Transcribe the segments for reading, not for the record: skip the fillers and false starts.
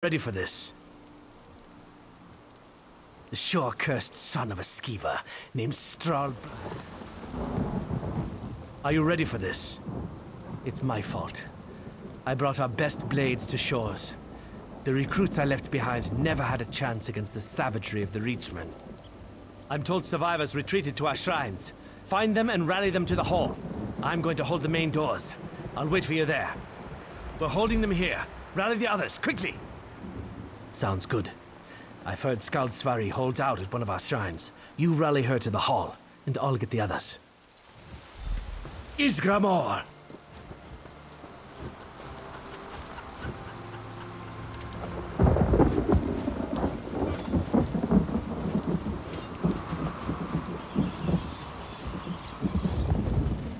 Ready for this? The sure-cursed son of a skeever named Strahl. Are you ready for this? It's my fault. I brought our best blades to shores. The recruits I left behind never had a chance against the savagery of the Reachmen. I'm told survivors retreated to our shrines. Find them and rally them to the hall. I'm going to hold the main doors. I'll wait for you there. We're holding them here. Rally the others, quickly! Sounds good. I've heard Skald Sverri holds out at one of our shrines. You rally her to the hall, and I'll get the others. Isgramor!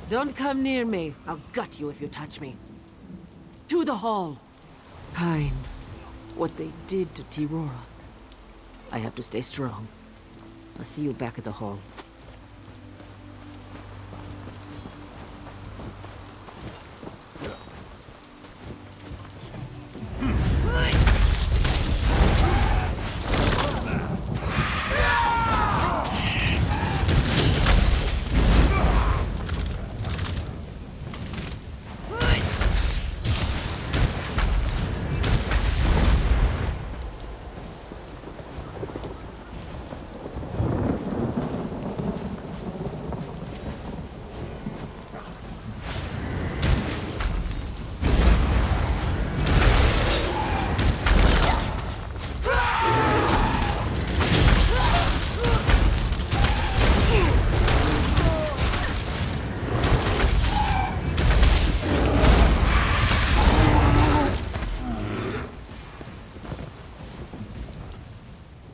Don't come near me. I'll gut you if you touch me. To the hall. Pine. What they did to Tirora. I have to stay strong. I'll see you back at the hall.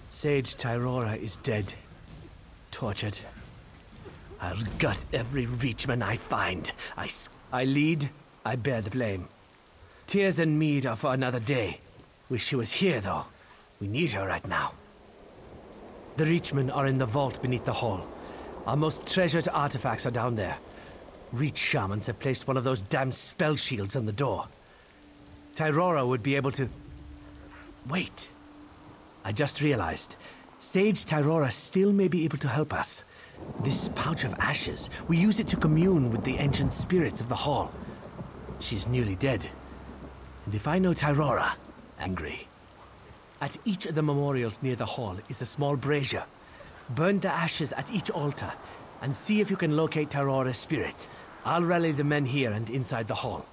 Sage Tirora is dead. Tortured. I'll gut every Reachman I find. I lead, I bear the blame. Tears and mead are for another day. Wish she was here, though. We need her right now. The Reachmen are in the vault beneath the hall. Our most treasured artifacts are down there. Reach shamans have placed one of those damn spell shields on the door. Tirora would be able to... Wait. I just realized, Sage Tirora still may be able to help us. This pouch of ashes, we use it to commune with the ancient spirits of the hall. She's nearly dead. And if I know Tirora, angry. At each of the memorials near the hall is a small brazier. Burn the ashes at each altar, and see if you can locate Tirora's spirit. I'll rally the men here and inside the hall.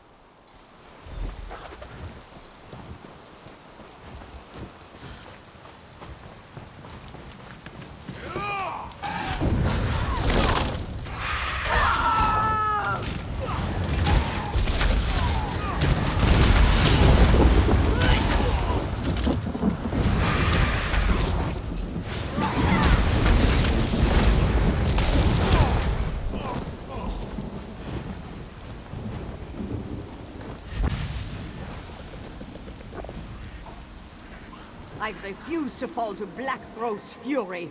I refuse to fall to Blackthroat's fury.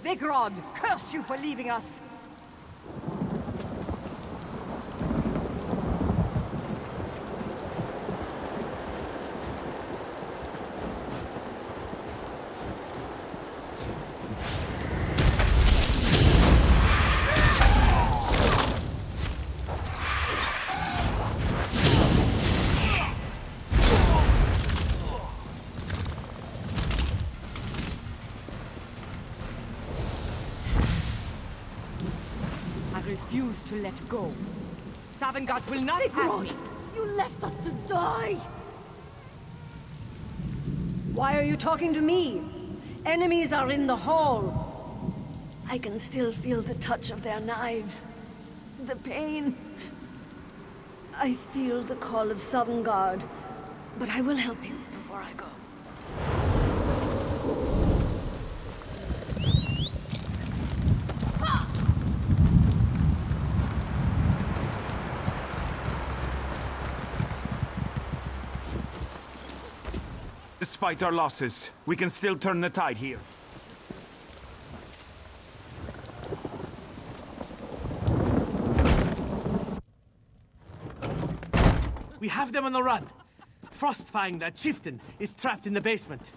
Vigrod, curse you for leaving us! Refuse to let go. Savengard will not have me. You left us to die! Why are you talking to me? Enemies are in the hall. I can still feel the touch of their knives. The pain. I feel the call of Savengard. But I will help you before I go. Despite our losses, we can still turn the tide here. We have them on the run. Frostfang, that chieftain, is trapped in the basement.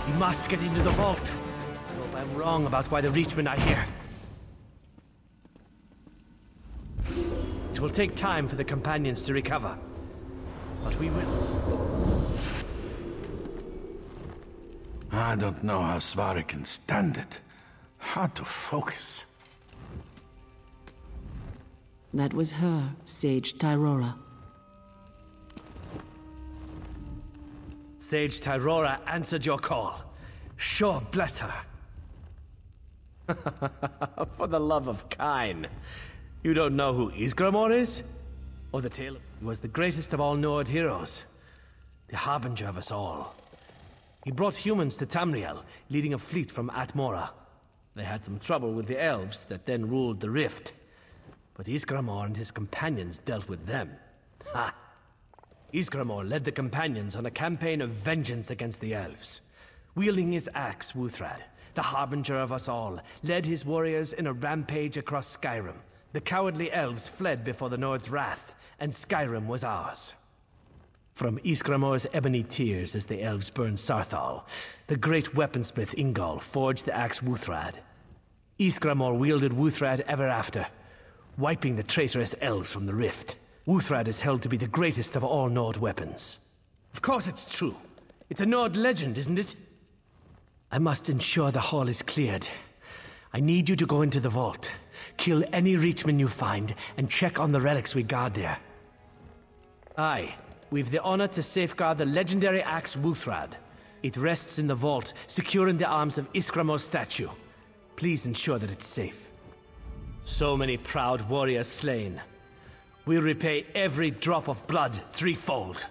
We must get into the vault. I hope I'm wrong about why the Reachmen are here. It will take time for the companions to recover. But we will. I don't know how Svari can stand it. Hard to focus. That was her, Sage Tyrora. Sage Tyrora answered your call. Sure, bless her. For the love of Kain. You don't know who Ysgramor is? Or the tale he was the greatest of all Nord heroes. The harbinger of us all. He brought humans to Tamriel, leading a fleet from Atmora. They had some trouble with the elves that then ruled the Rift. But Ysgramor and his companions dealt with them. Ha! Ysgramor led the companions on a campaign of vengeance against the elves. Wielding his axe, Wuthrad, the harbinger of us all, led his warriors in a rampage across Skyrim. The cowardly elves fled before the Nord's wrath, and Skyrim was ours. From Ysgramor's ebony tears as the elves burned Sarthal, the great weaponsmith Ingol forged the axe Wuthrad. Ysgramor wielded Wuthrad ever after, wiping the traitorous elves from the Rift. Wuthrad is held to be the greatest of all Nord weapons. Of course it's true. It's a Nord legend, isn't it? I must ensure the hall is cleared. I need you to go into the vault, kill any Reachman you find, and check on the relics we guard there. Aye, we've the honor to safeguard the legendary axe Wuthrad. It rests in the vault, secure in the arms of Ysgramor's statue. Please ensure that it's safe. So many proud warriors slain. We'll repay every drop of blood threefold.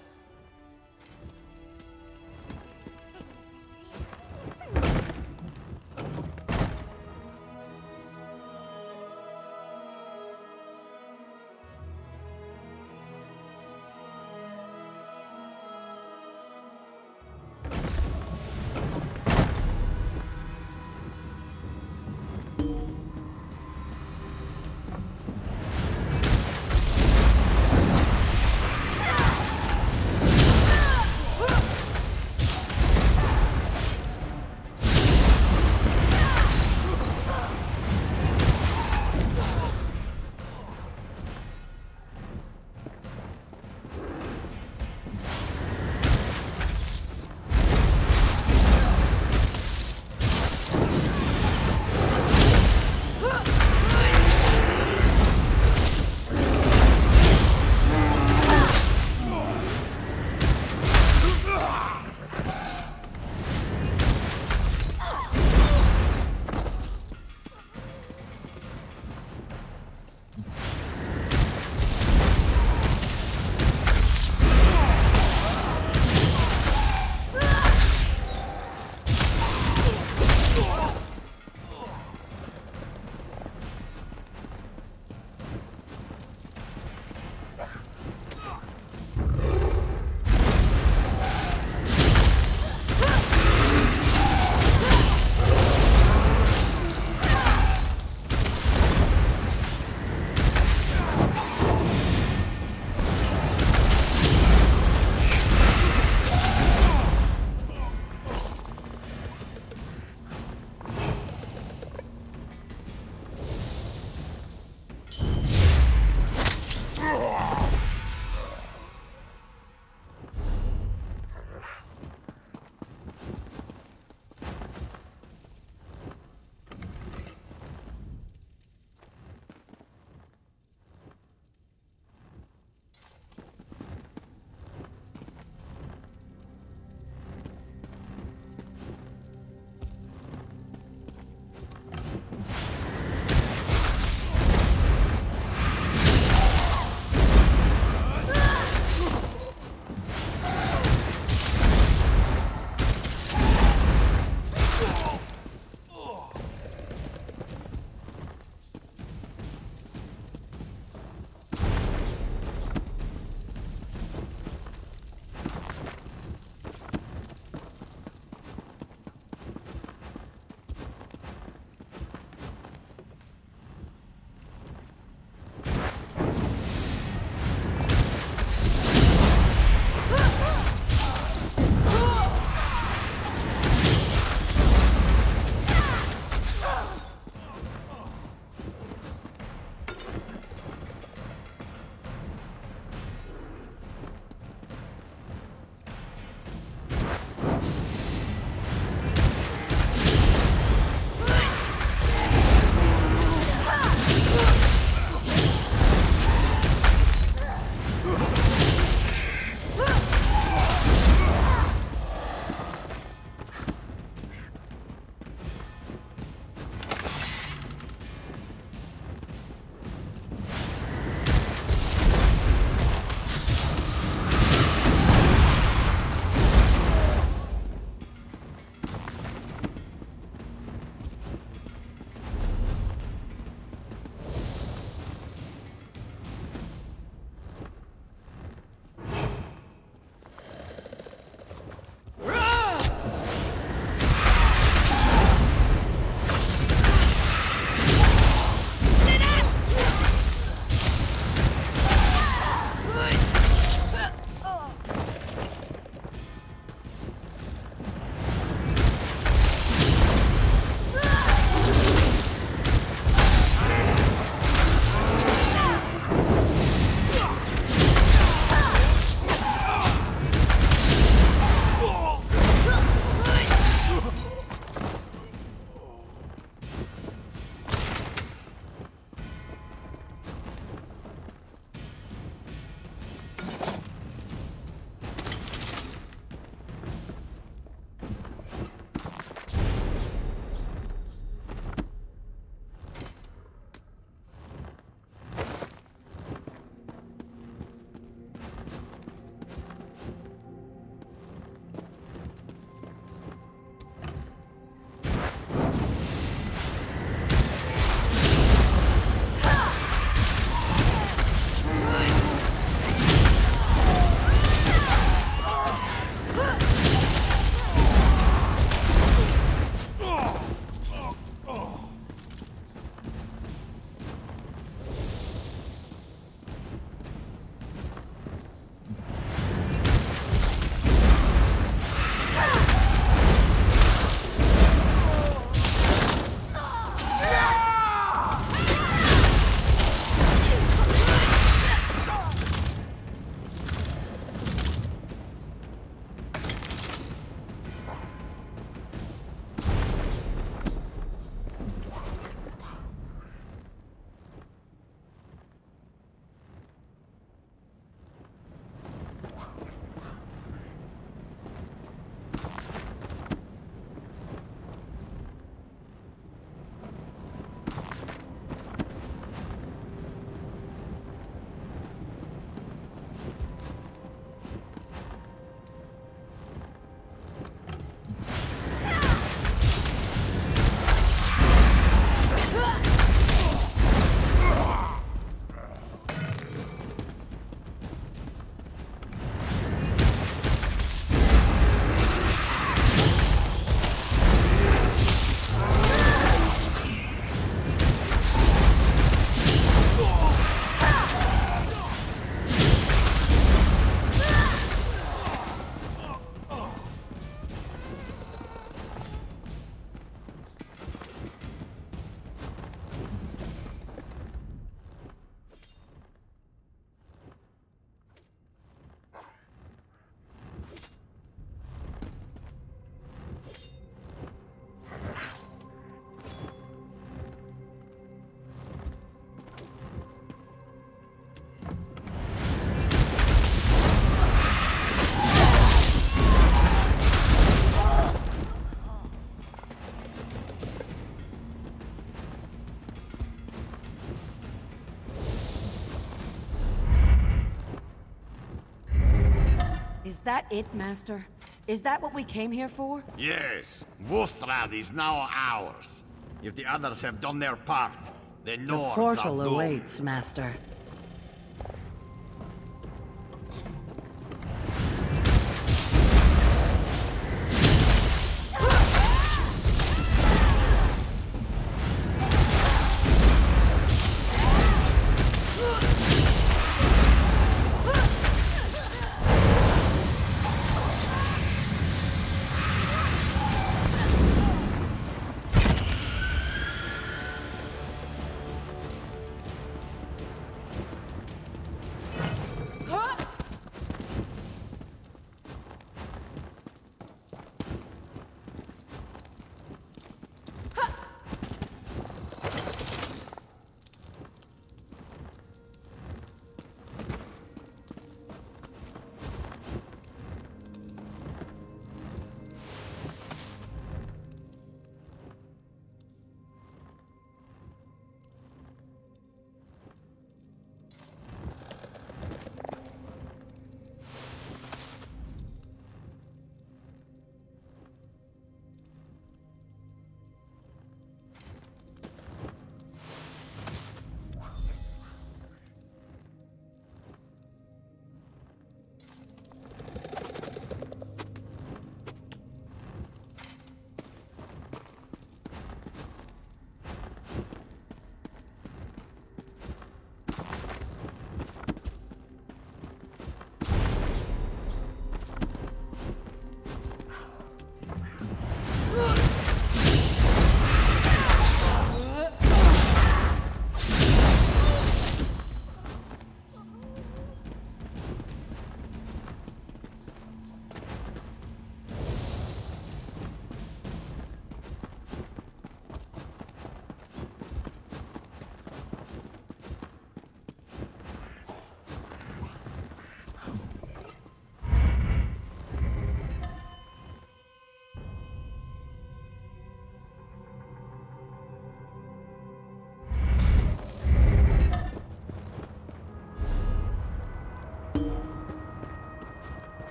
that it, Master? Is that what we came here for? Yes, Vustrad is now ours. If the others have done their part, the Nords are Portal doomed. awaits, Master.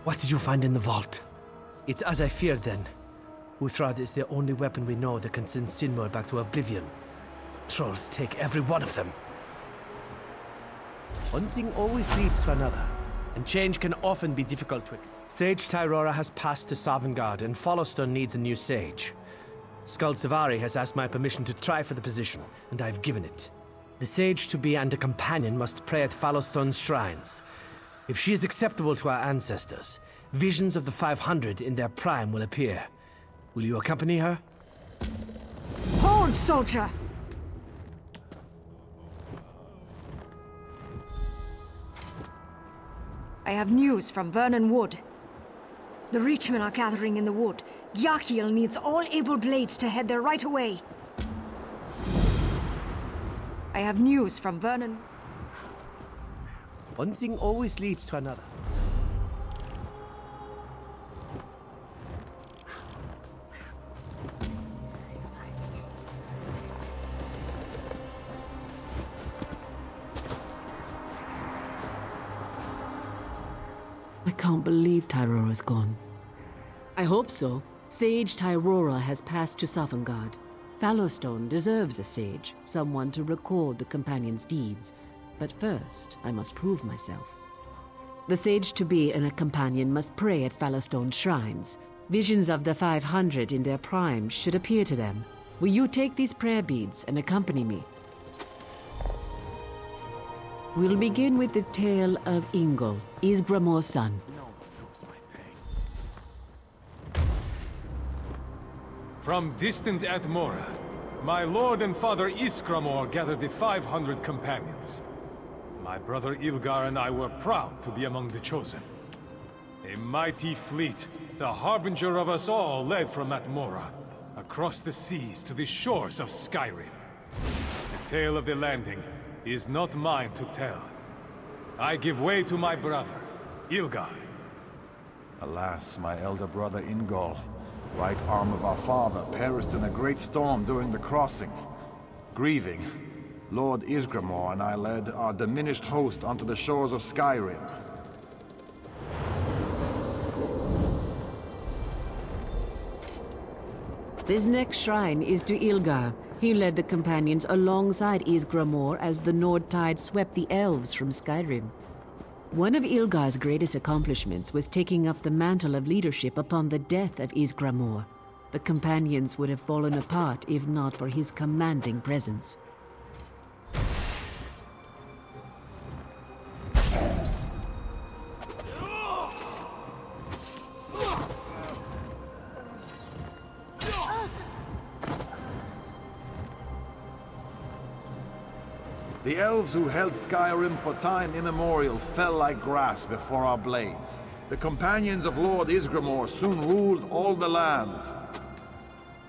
What did you find in the vault? It's as I feared then. Uthrad is the only weapon we know that can send Sinmur back to oblivion. Trolls take every one of them. One thing always leads to another, and change can often be difficult to accept. Sage Tyrora has passed to Sovngarde, and Followstone needs a new sage. Skuld Savari has asked my permission to try for the position, and I've given it. The sage-to-be and a companion must pray at Fallowstone's shrines. If she is acceptable to our ancestors, visions of the 500 in their prime will appear. Will you accompany her? Hold, soldier! I have news from Vernon Wood. The Reachmen are gathering in the wood. Gyakiel needs all able blades to head there right away. I have news from Vernon. One thing always leads to another. I can't believe Tyrora's gone. I hope so. Sage Tyrora has passed to Sovngarde. Fallowstone deserves a sage, someone to record the companion's deeds. But first, I must prove myself. The sage-to-be and a companion must pray at Fallowstone's shrines. Visions of the 500 in their prime should appear to them. Will you take these prayer beads and accompany me? We'll begin with the tale of Ingol, Ysgramor's son. From distant Atmora, my lord and father Ysgramor gathered the 500 companions. My brother Ilgar and I were proud to be among the chosen. A mighty fleet, the harbinger of us all, led from Atmora, across the seas to the shores of Skyrim. The tale of the landing is not mine to tell. I give way to my brother, Ilgar. Alas, my elder brother Ingol, right arm of our father, perished in a great storm during the crossing. Grieving, Lord Ysgramor and I led our diminished host onto the shores of Skyrim. This next shrine is to Ilgar. He led the companions alongside Ysgramor as the Nord Tide swept the elves from Skyrim. One of Ilgar's greatest accomplishments was taking up the mantle of leadership upon the death of Ysgramor. The companions would have fallen apart if not for his commanding presence. The elves who held Skyrim for time immemorial fell like grass before our blades. The companions of Lord Ysgramor soon ruled all the land.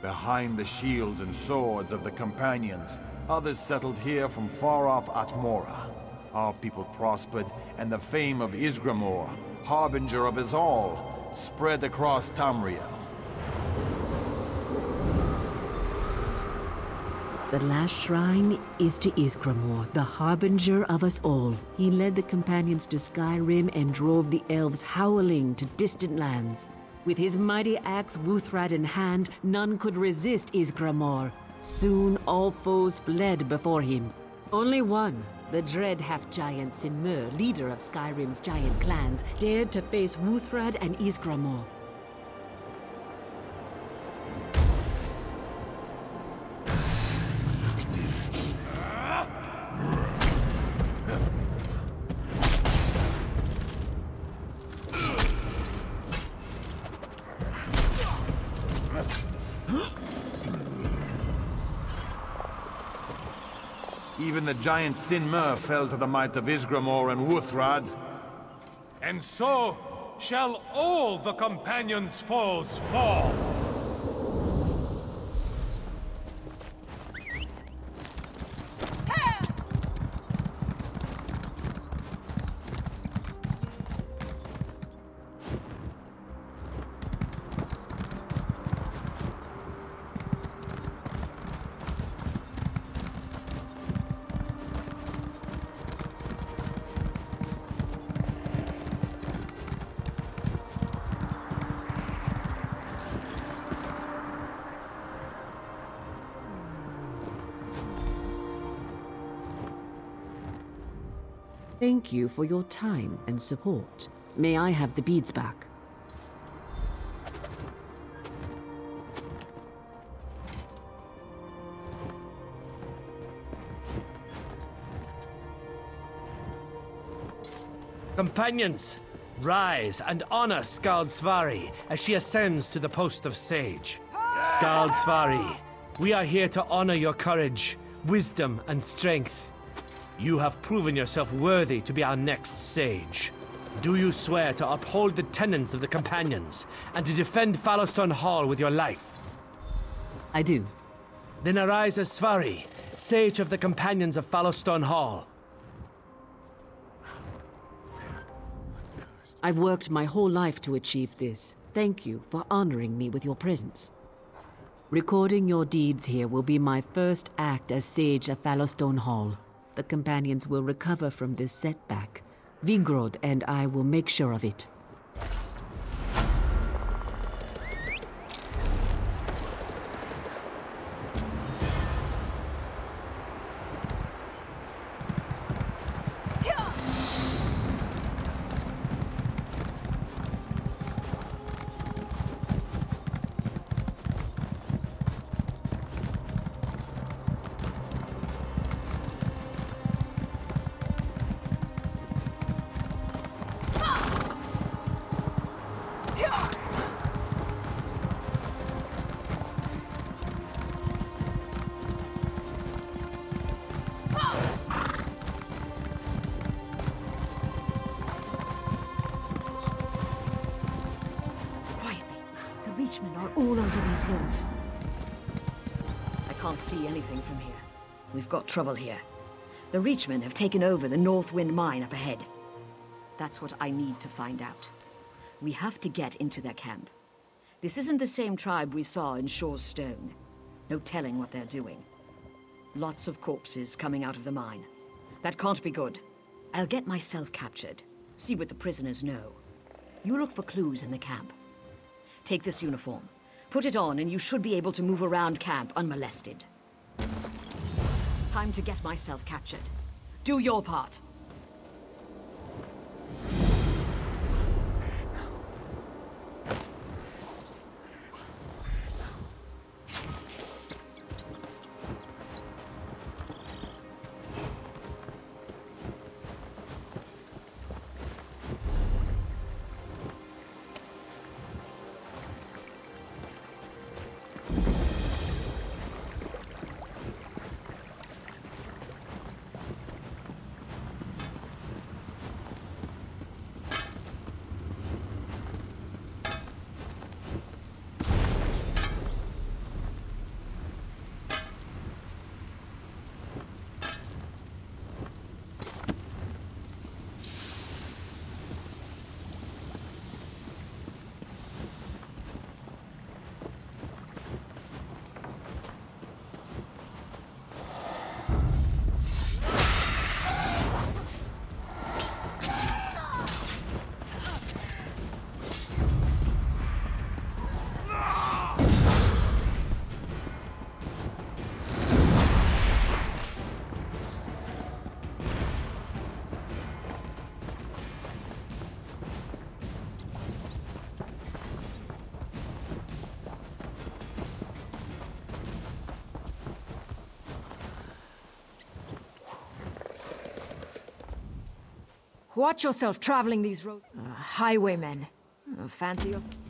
Behind the shields and swords of the companions, others settled here from far off Atmora. Our people prospered, and the fame of Ysgramor, harbinger of us all, spread across Tamriel. The last shrine is to Ysgramor, the harbinger of us all. He led the companions to Skyrim and drove the elves howling to distant lands. With his mighty axe Wuthrad in hand, none could resist Ysgramor. Soon all foes fled before him. Only one, the dread half-giant Sinmur, leader of Skyrim's giant clans, dared to face Wuthrad and Ysgramor. Even the giant Sinmur fell to the might of Ysgramor and Wuthrad. And so shall all the companions' foes fall. Thank you for your time and support. May I have the beads back? Companions, rise and honor Skald Svari as she ascends to the post of sage. Skald Svari, we are here to honor your courage, wisdom, and strength. You have proven yourself worthy to be our next sage. Do you swear to uphold the tenets of the Companions and to defend Fallowstone Hall with your life? I do. Then arise as Svari, sage of the Companions of Fallowstone Hall. I've worked my whole life to achieve this. Thank you for honoring me with your presence. Recording your deeds here will be my first act as sage of Fallowstone Hall. The companions will recover from this setback. Vigrod and I will make sure of it. Reachmen are all over these hills. I can't see anything from here. We've got trouble here. The Reachmen have taken over the Northwind mine up ahead. That's what I need to find out. We have to get into their camp. This isn't the same tribe we saw in Shaw's Stone. No telling what they're doing. Lots of corpses coming out of the mine. That can't be good. I'll get myself captured. See what the prisoners know. You look for clues in the camp. Take this uniform. Put it on and you should be able to move around camp unmolested. Time to get myself captured. Do your part. Watch yourself traveling these roads. Highwaymen. Fancy yourself.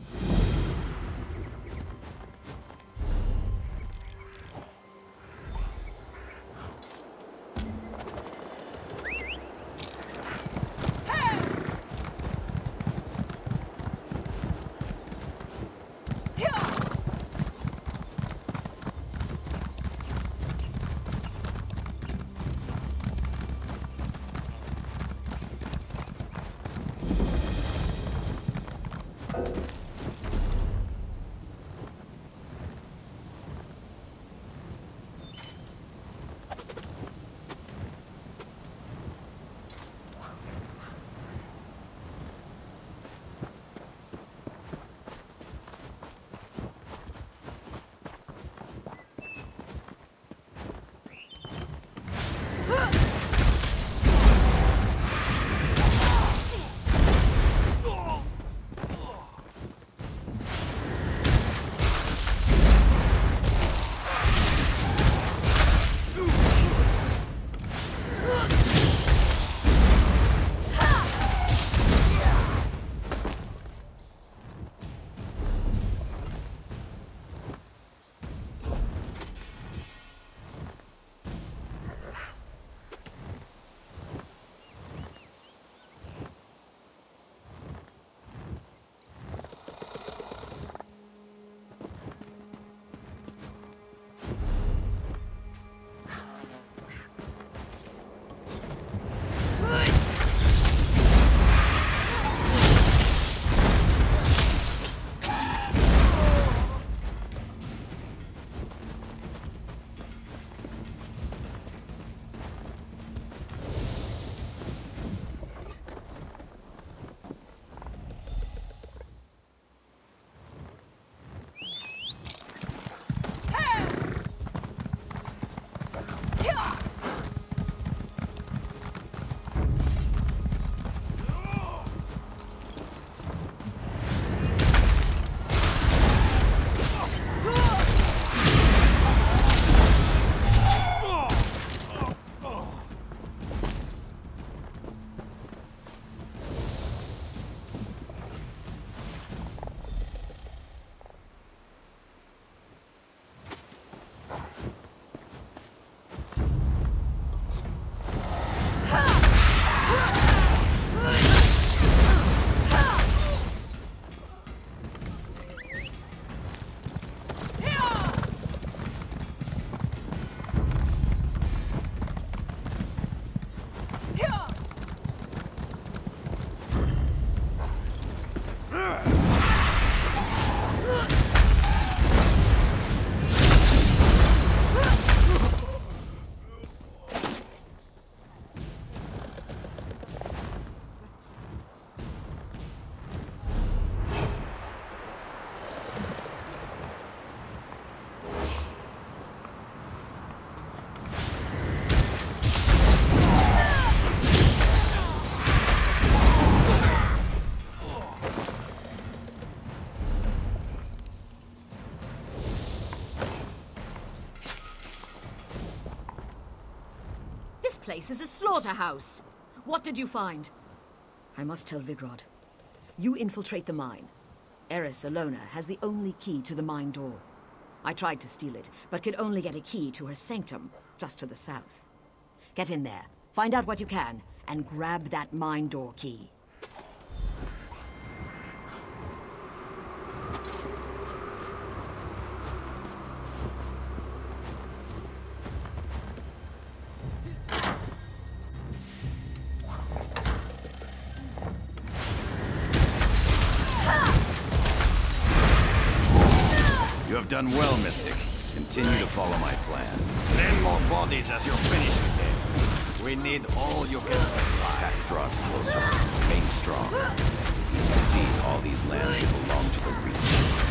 place is a slaughterhouse. What did you find? I must tell Vigrod. You infiltrate the mine. Eris Alona has the only key to the mine door. I tried to steal it, but could only get a key to her sanctum, just to the south. Get in there, find out what you can, and grab that mine door key. You have done well, Mystic. Continue to follow my plan. Send more bodies as you're finished with them. We need all you can supply. Attack draws closer. Remain strong. If we succeed, all these lands will belong to the Reach.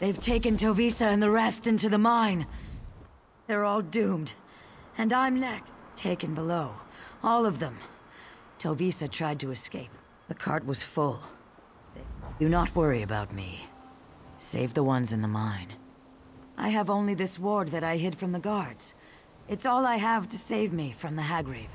They've taken Tovisa and the rest into the mine. They're all doomed. And I'm next. Taken below. All of them. Tovisa tried to escape. The cart was full. Do not worry about me. Save the ones in the mine. I have only this ward that I hid from the guards. It's all I have to save me from the Hagravens.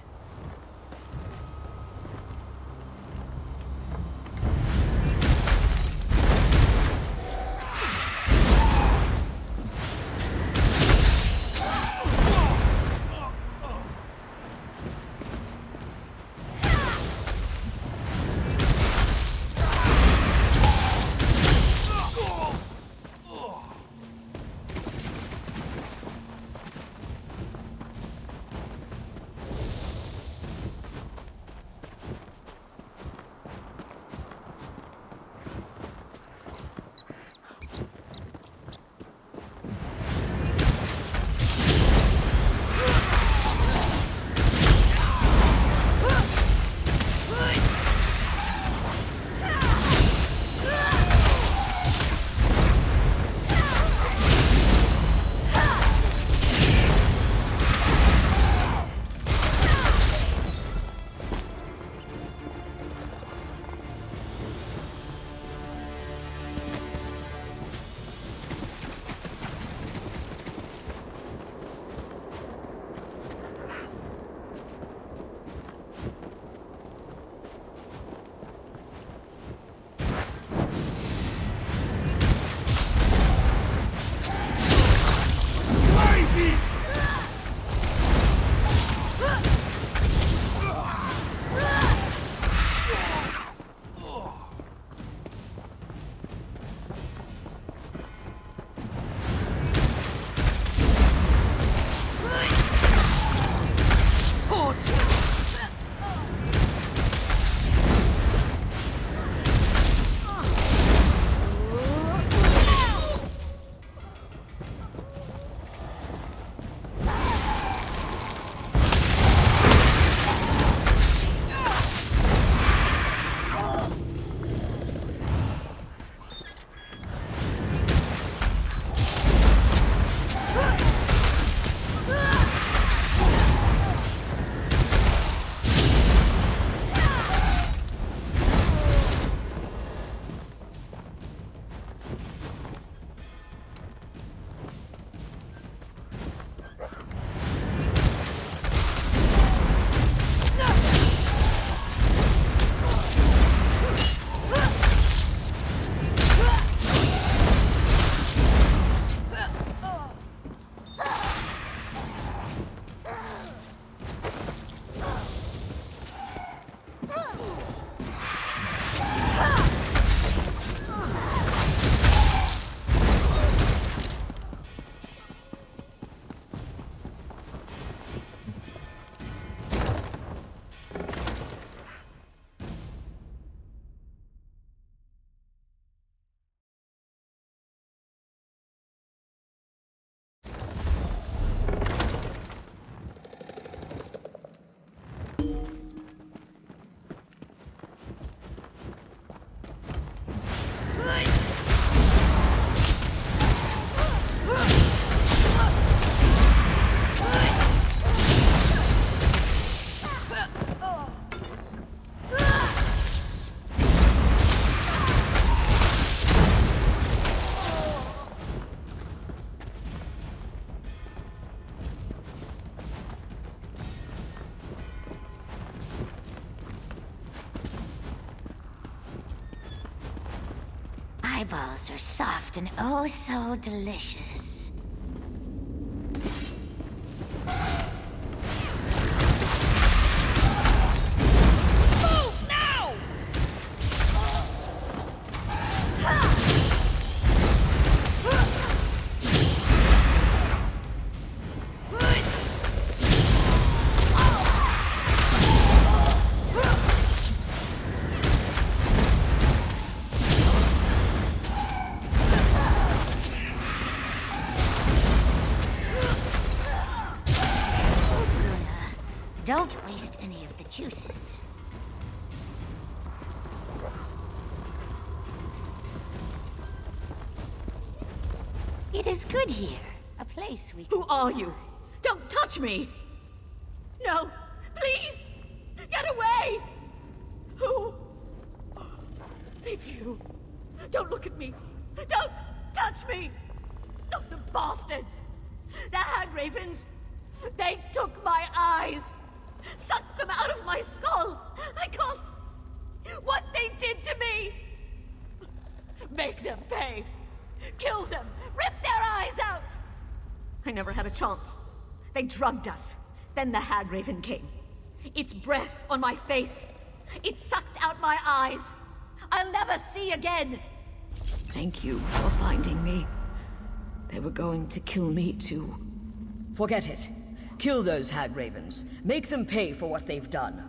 eyeballs are soft and oh so delicious. Move now! Don't waste any of the juices. It is good here. A place we can... Who are you? Don't touch me! No! Please! Get away! Who? It's you. Don't look at me. Don't touch me! Oh, the bastards! The Hagravens! They took my eyes! Sucked them out of my skull! I can't... What they did to me! Make them pay! Kill them! Rip their eyes out! I never had a chance. They drugged us. Then the Hagraven came. Its breath on my face. It sucked out my eyes. I'll never see again! Thank you for finding me. They were going to kill me too. Forget it. Kill those Hagravens. Make them pay for what they've done.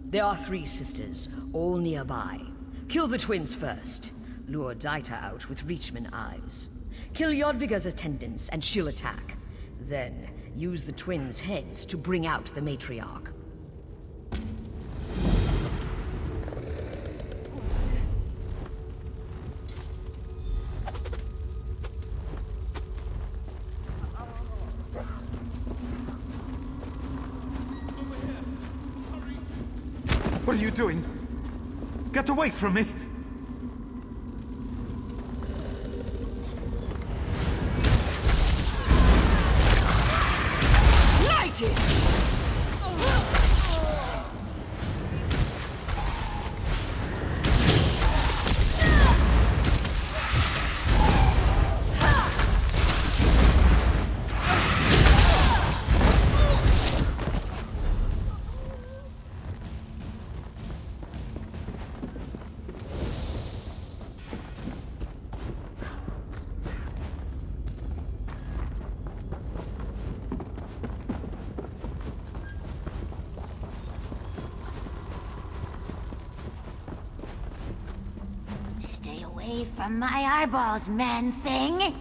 There are 3 sisters, all nearby. Kill the twins first. Lure Daita out with Reachman eyes. Kill Jodviga's attendants and she'll attack. Then, use the twins' heads to bring out the matriarch. What are you doing? Get away from me! Light it! Stay away from my eyeballs, man-thing!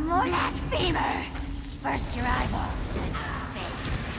Blasphemer! First your eyeballs, then your face.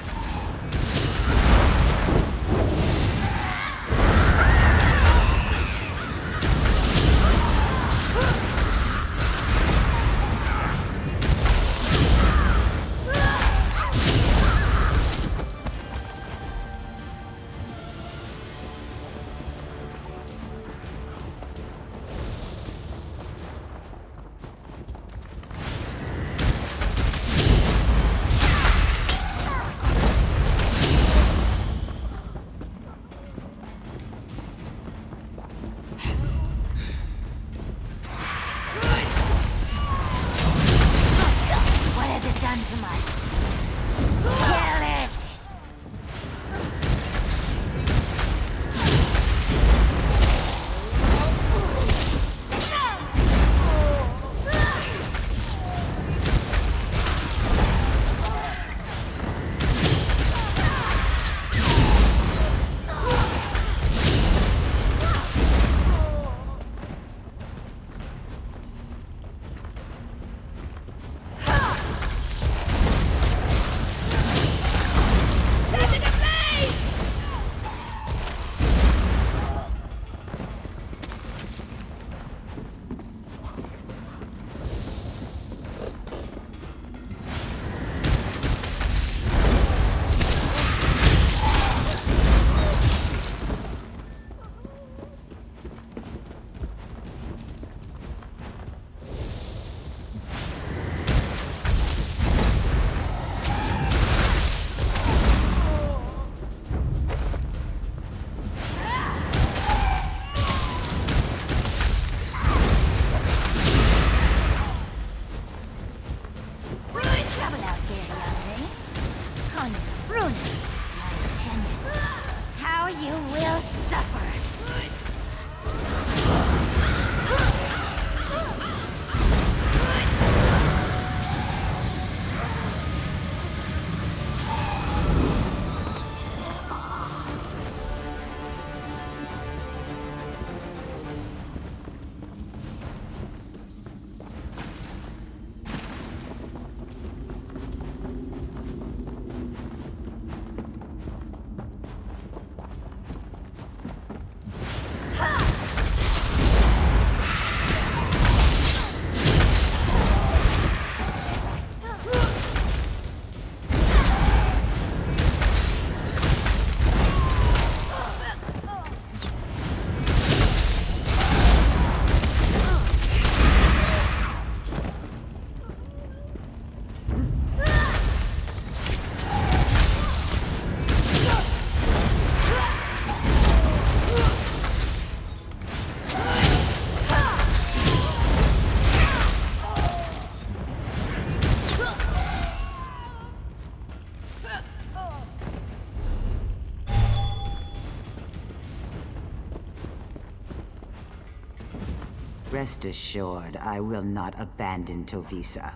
Rest assured, I will not abandon Tovisa.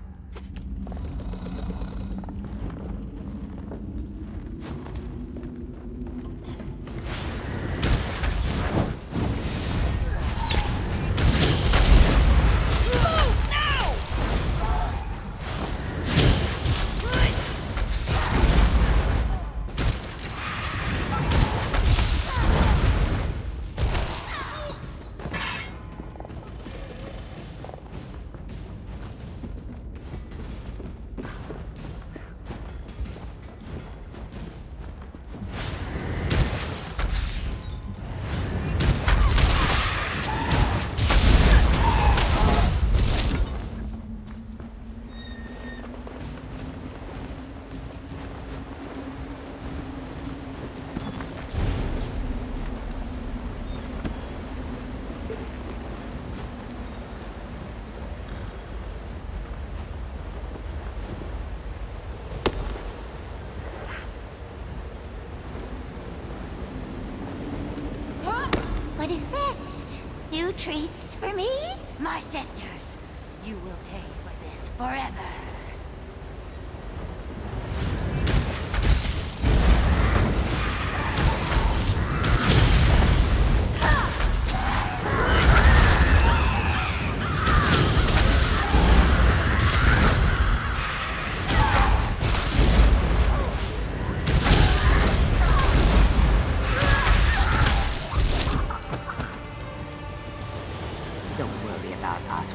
What is this? New treats for me? My sisters, you will pay for this forever.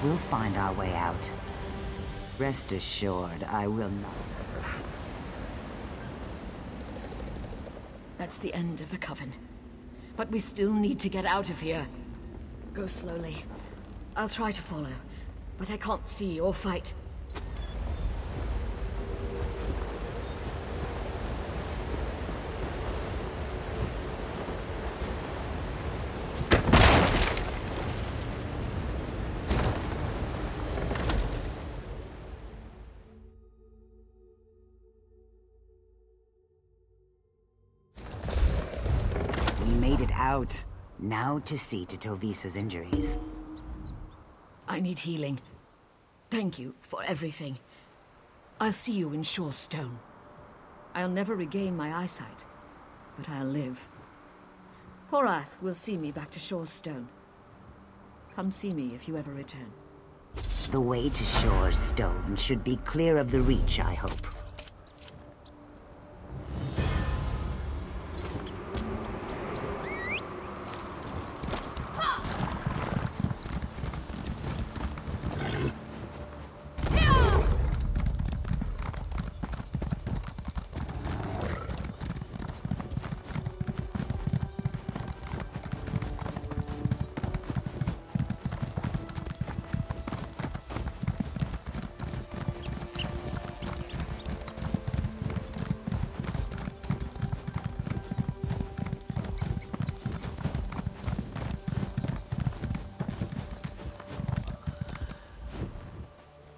We'll find our way out. Rest assured, I will not. That's the end of the Coven. But we still need to get out of here. Go slowly. I'll try to follow, but I can't see or fight. Out. Now to see to Tovisa's injuries. I need healing. Thank you for everything. I'll see you in Shor's Stone. I'll never regain my eyesight, but I'll live. Horath will see me back to Shor's Stone. Come see me if you ever return. The way to Shor's Stone should be clear of the Reach, I hope.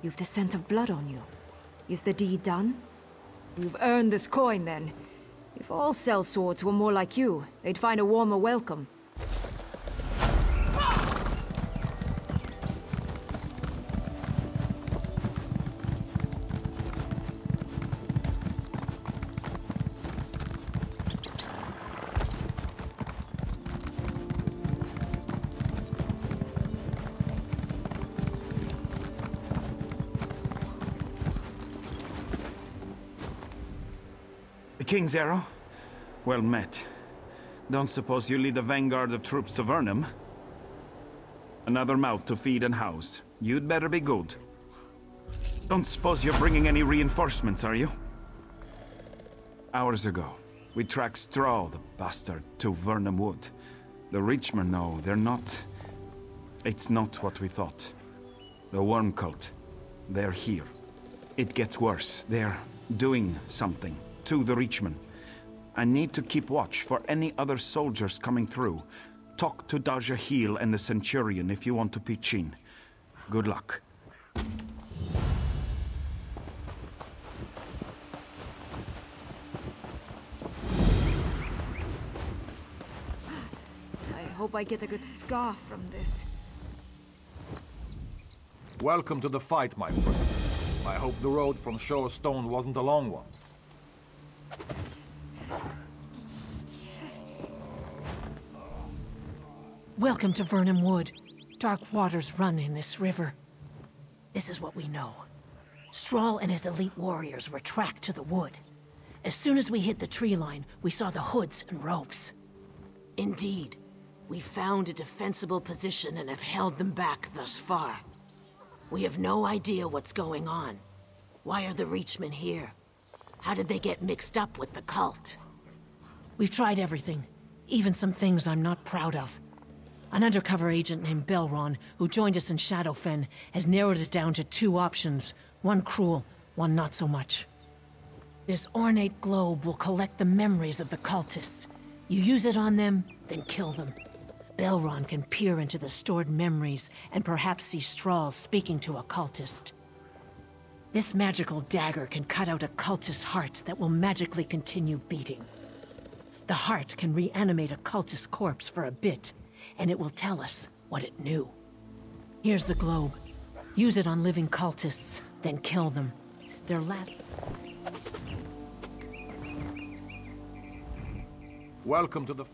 You've the scent of blood on you. Is the deed done? You've earned this coin, then. If all sellswords were more like you, they'd find a warmer welcome. King's Arrow? Well met. Don't suppose you lead a vanguard of troops to Vernum? Another mouth to feed and house. You'd better be good. Don't suppose you're bringing any reinforcements, are you? Hours ago, we tracked Straw, the bastard, to Vernum Wood. The Reachmen, no, they're not... It's not what we thought. The Worm Cult. They're here. It gets worse. They're doing something to the Reachmen. I need to keep watch for any other soldiers coming through. Talk to Dajahil and the Centurion if you want to pitch in. Good luck. I hope I get a good scar from this. Welcome to the fight, my friend. I hope the road from Shore Stone wasn't a long one. Welcome to Vernham Wood. Dark waters run in this river. This is what we know. Strahl and his elite warriors were tracked to the wood. As soon as we hit the tree line, we saw the hoods and ropes. Indeed. We found a defensible position and have held them back thus far. We have no idea what's going on. Why are the Reachmen here? How did they get mixed up with the cult? We've tried everything, even some things I'm not proud of. An undercover agent named Belron, who joined us in Shadowfen, has narrowed it down to 2 options. One cruel, one not so much. This ornate globe will collect the memories of the cultists. You use it on them, then kill them. Belron can peer into the stored memories and perhaps see Strahl speaking to a cultist. This magical dagger can cut out a cultist's heart that will magically continue beating. The heart can reanimate a cultist's corpse for a bit, and it will tell us what it knew. Here's the globe. Use it on living cultists, then kill them. Their last... Welcome to the...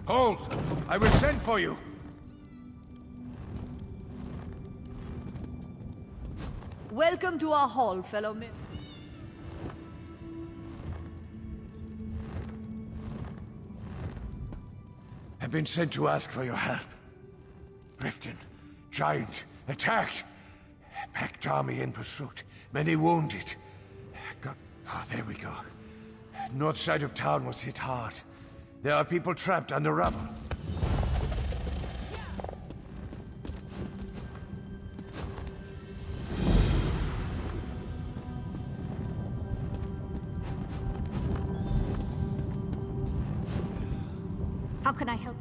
Hold! I will send for you! Welcome to our hall, fellow men. I've been sent to ask for your help. Riften, Giant, attacked. Packed army in pursuit. Many wounded. Oh, there we go. North side of town was hit hard. There are people trapped under rubble. How can I help?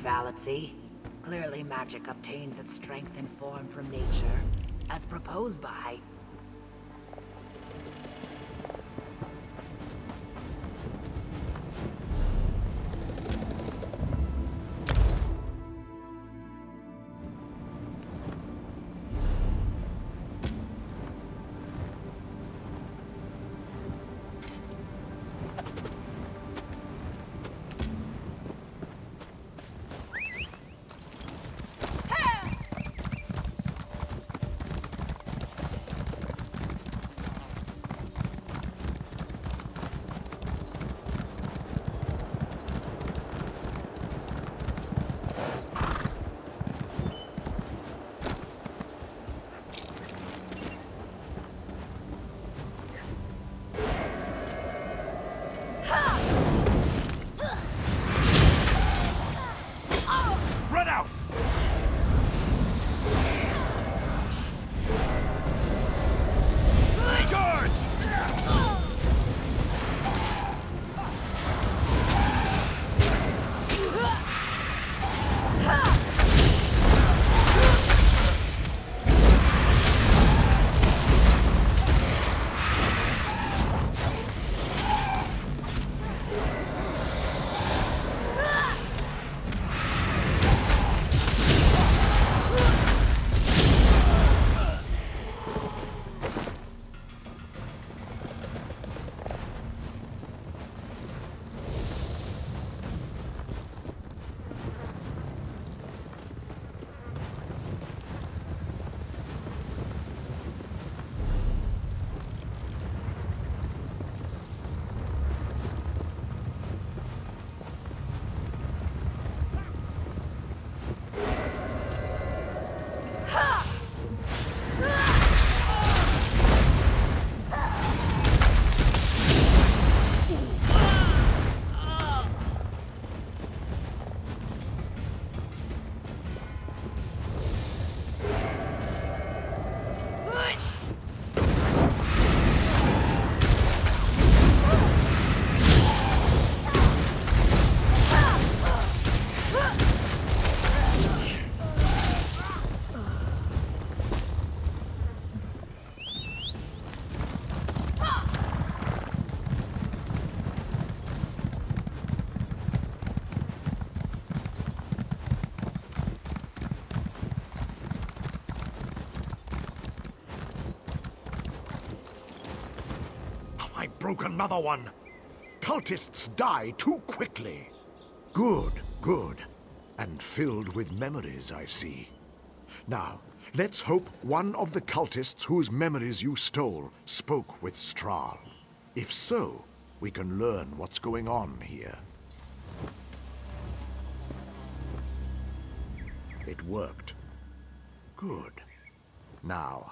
Fallacy. Clearly magic obtains its strength and form from nature, as proposed by... broke another one. Cultists die too quickly. Good, good. And filled with memories, I see. Now, let's hope one of the cultists whose memories you stole spoke with Strahl. If so, we can learn what's going on here. It worked. Good. Now,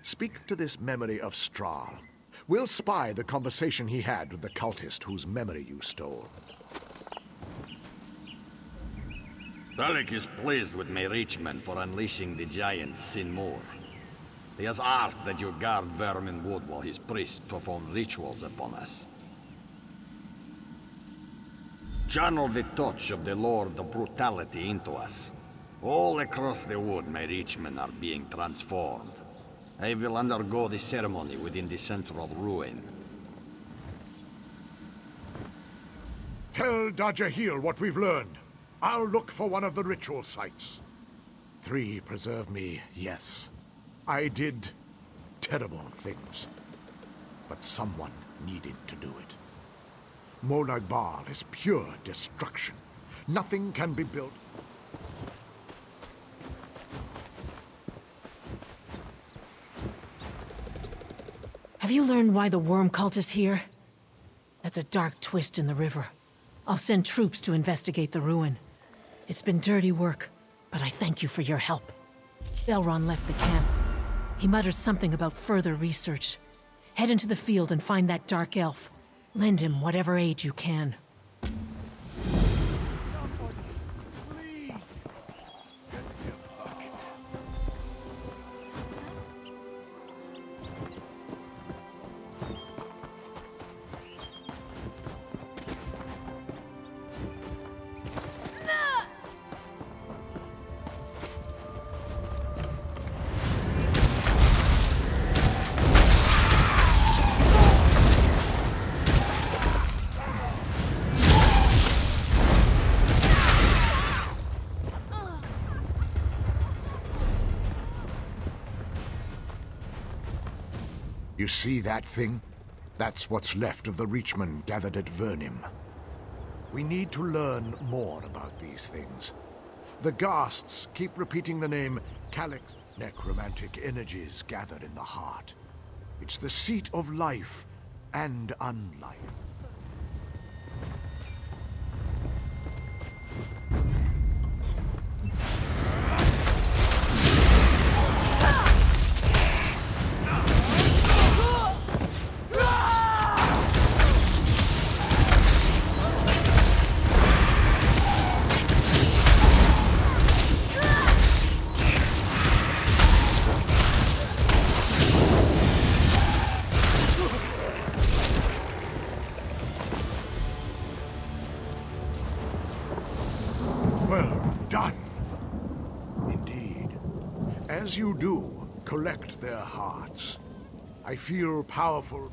speak to this memory of Strahl. We'll spy the conversation he had with the cultist whose memory you stole. Dalek is pleased with my Reachman for unleashing the giant Sin Moor. He has asked that you guard Vermin Wood while his priests perform rituals upon us. Channel the touch of the Lord of Brutality into us. All across the wood, my Reachmen are being transformed. I will undergo the ceremony within the central ruin. Tell Dajahil what we've learned. I'll look for one of the ritual sites. 3, preserve me, yes. I did terrible things. But someone needed to do it. Molag Bal is pure destruction. Nothing can be built. Have you learned why the worm cult is here? That's a dark twist in the river. I'll send troops to investigate the ruin. It's been dirty work, but I thank you for your help. Belron left the camp. He muttered something about further research. Head into the field and find that dark elf. Lend him whatever aid you can. You see that thing? That's what's left of the Reachmen gathered at Vernim. We need to learn more about these things. The Ghasts keep repeating the name Calyx. Necromantic energies gathered in the heart. It's the seat of life and unlife. As you do, collect their hearts. I feel powerful.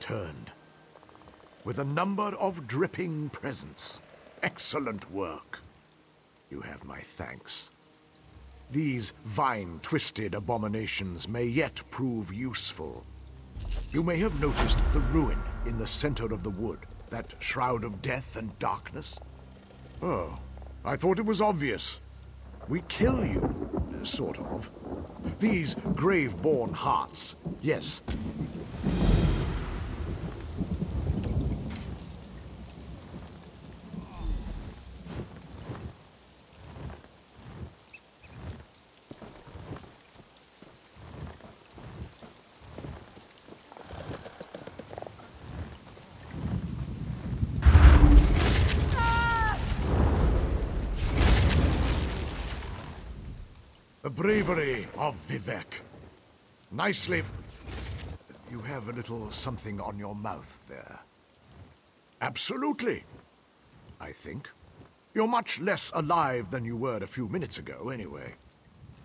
returned. With a number of dripping presents. Excellent work. You have my thanks. These vine-twisted abominations may yet prove useful. You may have noticed the ruin in the center of the wood, that shroud of death and darkness. Oh, I thought it was obvious. We kill you, sort of. These grave-born hearts, yes. The bravery of Vivec. Nicely... You have a little something on your mouth there. Absolutely, I think. You're much less alive than you were a few minutes ago, anyway.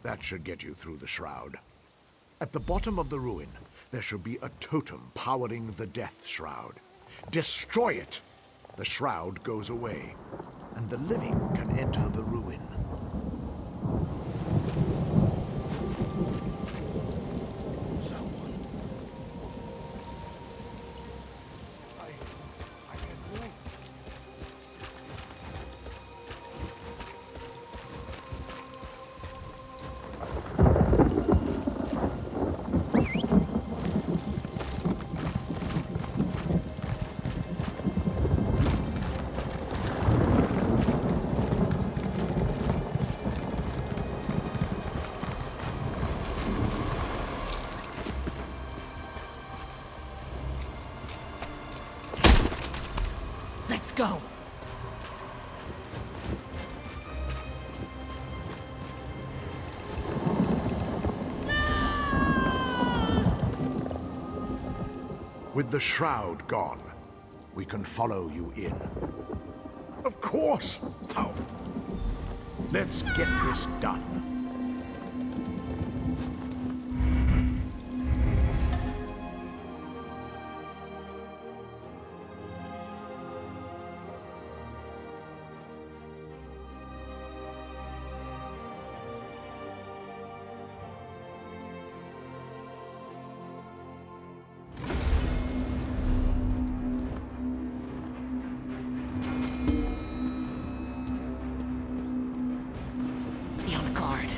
That should get you through the shroud. At the bottom of the ruin, there should be a totem powering the Death Shroud. Destroy it! The shroud goes away, and the living can enter the ruin. Let's go! With the shroud gone, we can follow you in. Of course! How? Let's get this done. Be on guard.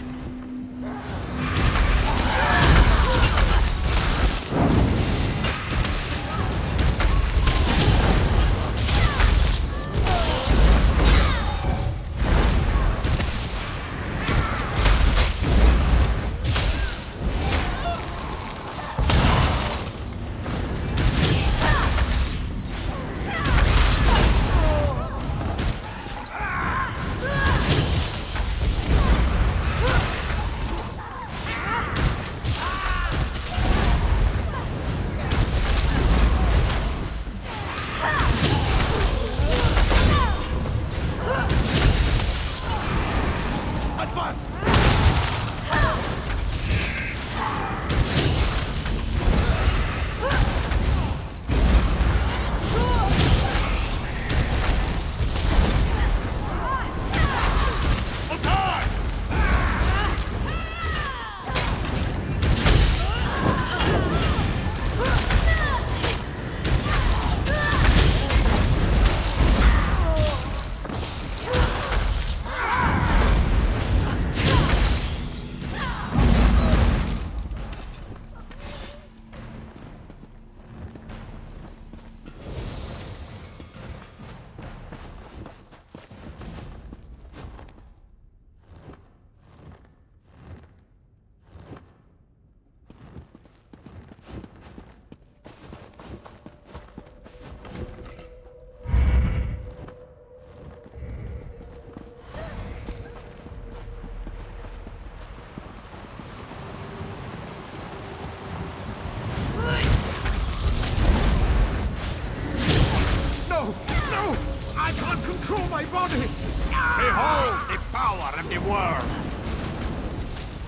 Control my body! Behold the power of the world!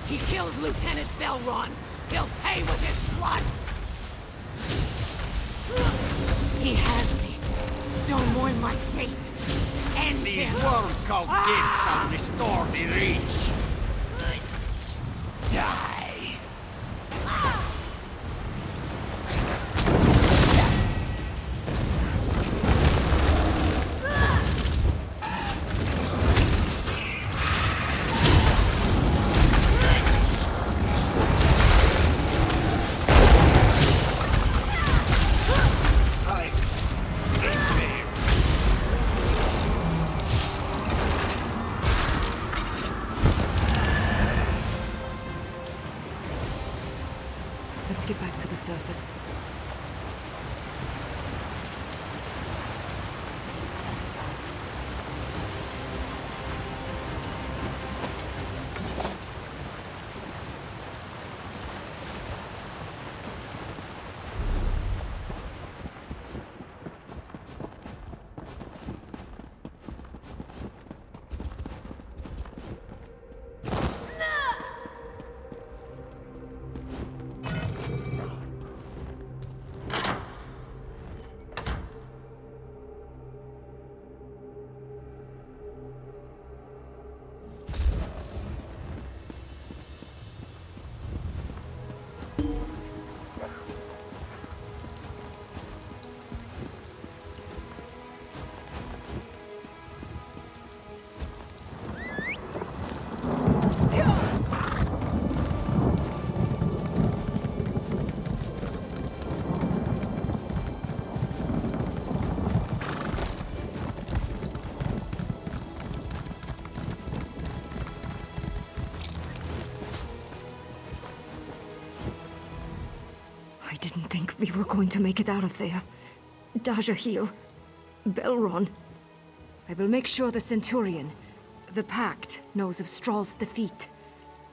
He killed Lieutenant Belron! He'll pay with his blood! He has me. Don't mourn my fate. End These him. worm cult gates shall restore the reach. Die. Let's get back to the surface. I didn't think we were going to make it out of there. Dajahil, Belron. I will make sure the Centurion, the Pact, knows of Strahl's defeat.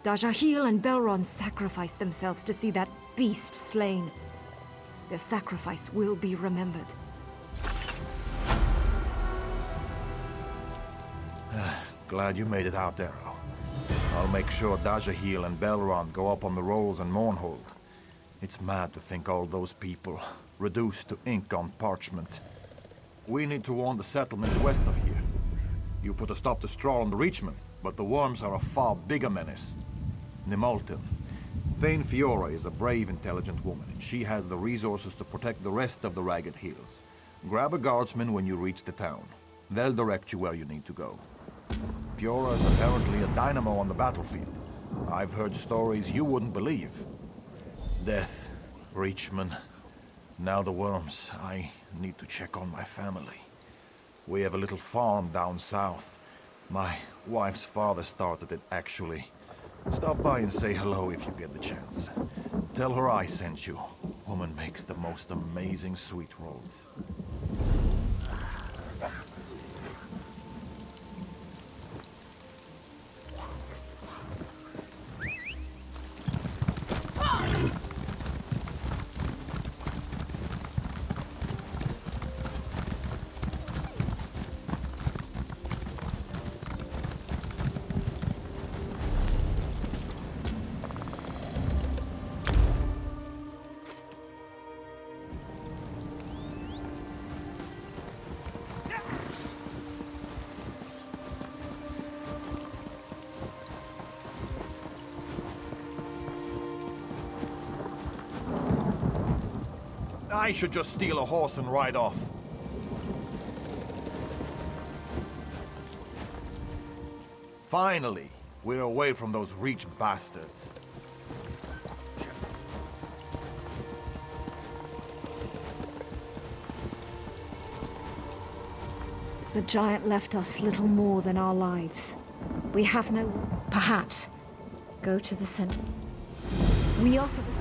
Dajahil and Belron sacrificed themselves to see that beast slain. Their sacrifice will be remembered. Glad you made it out, Darrow. I'll make sure Dajahil and Belron go up on the rolls and Mournhold. It's mad to think all those people, reduced to ink on parchment. We need to warn the settlements west of here. You put a stop to Strahl and the Reachmen, but the Worms are a far bigger menace. Nimultin. Thane Fiora is a brave, intelligent woman, and she has the resources to protect the rest of the Ragged Hills. Grab a guardsman when you reach the town. They'll direct you where you need to go. Fiora is apparently a dynamo on the battlefield. I've heard stories you wouldn't believe. Death, Reachmen, now the Worms. I need to check on my family. We have a little farm down south. My wife's father started it, actually. Stop by and say hello if you get the chance. Tell her I sent you. Woman makes the most amazing sweet rolls. I should just steal a horse and ride off. Finally, we're away from those Reach bastards. The giant left us little more than our lives. We have no... Perhaps. Go to the center. We offer the...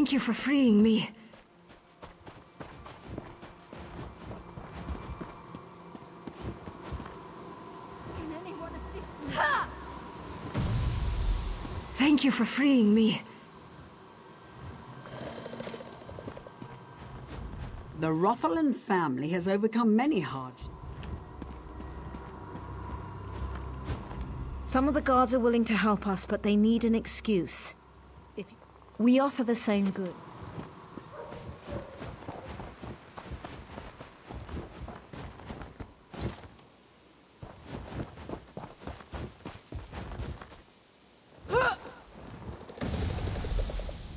Thank you for freeing me. Can anyone assist me? Thank you for freeing me. The Roffelin family has overcome many hardships. Some of the guards are willing to help us, but they need an excuse. We offer the same good.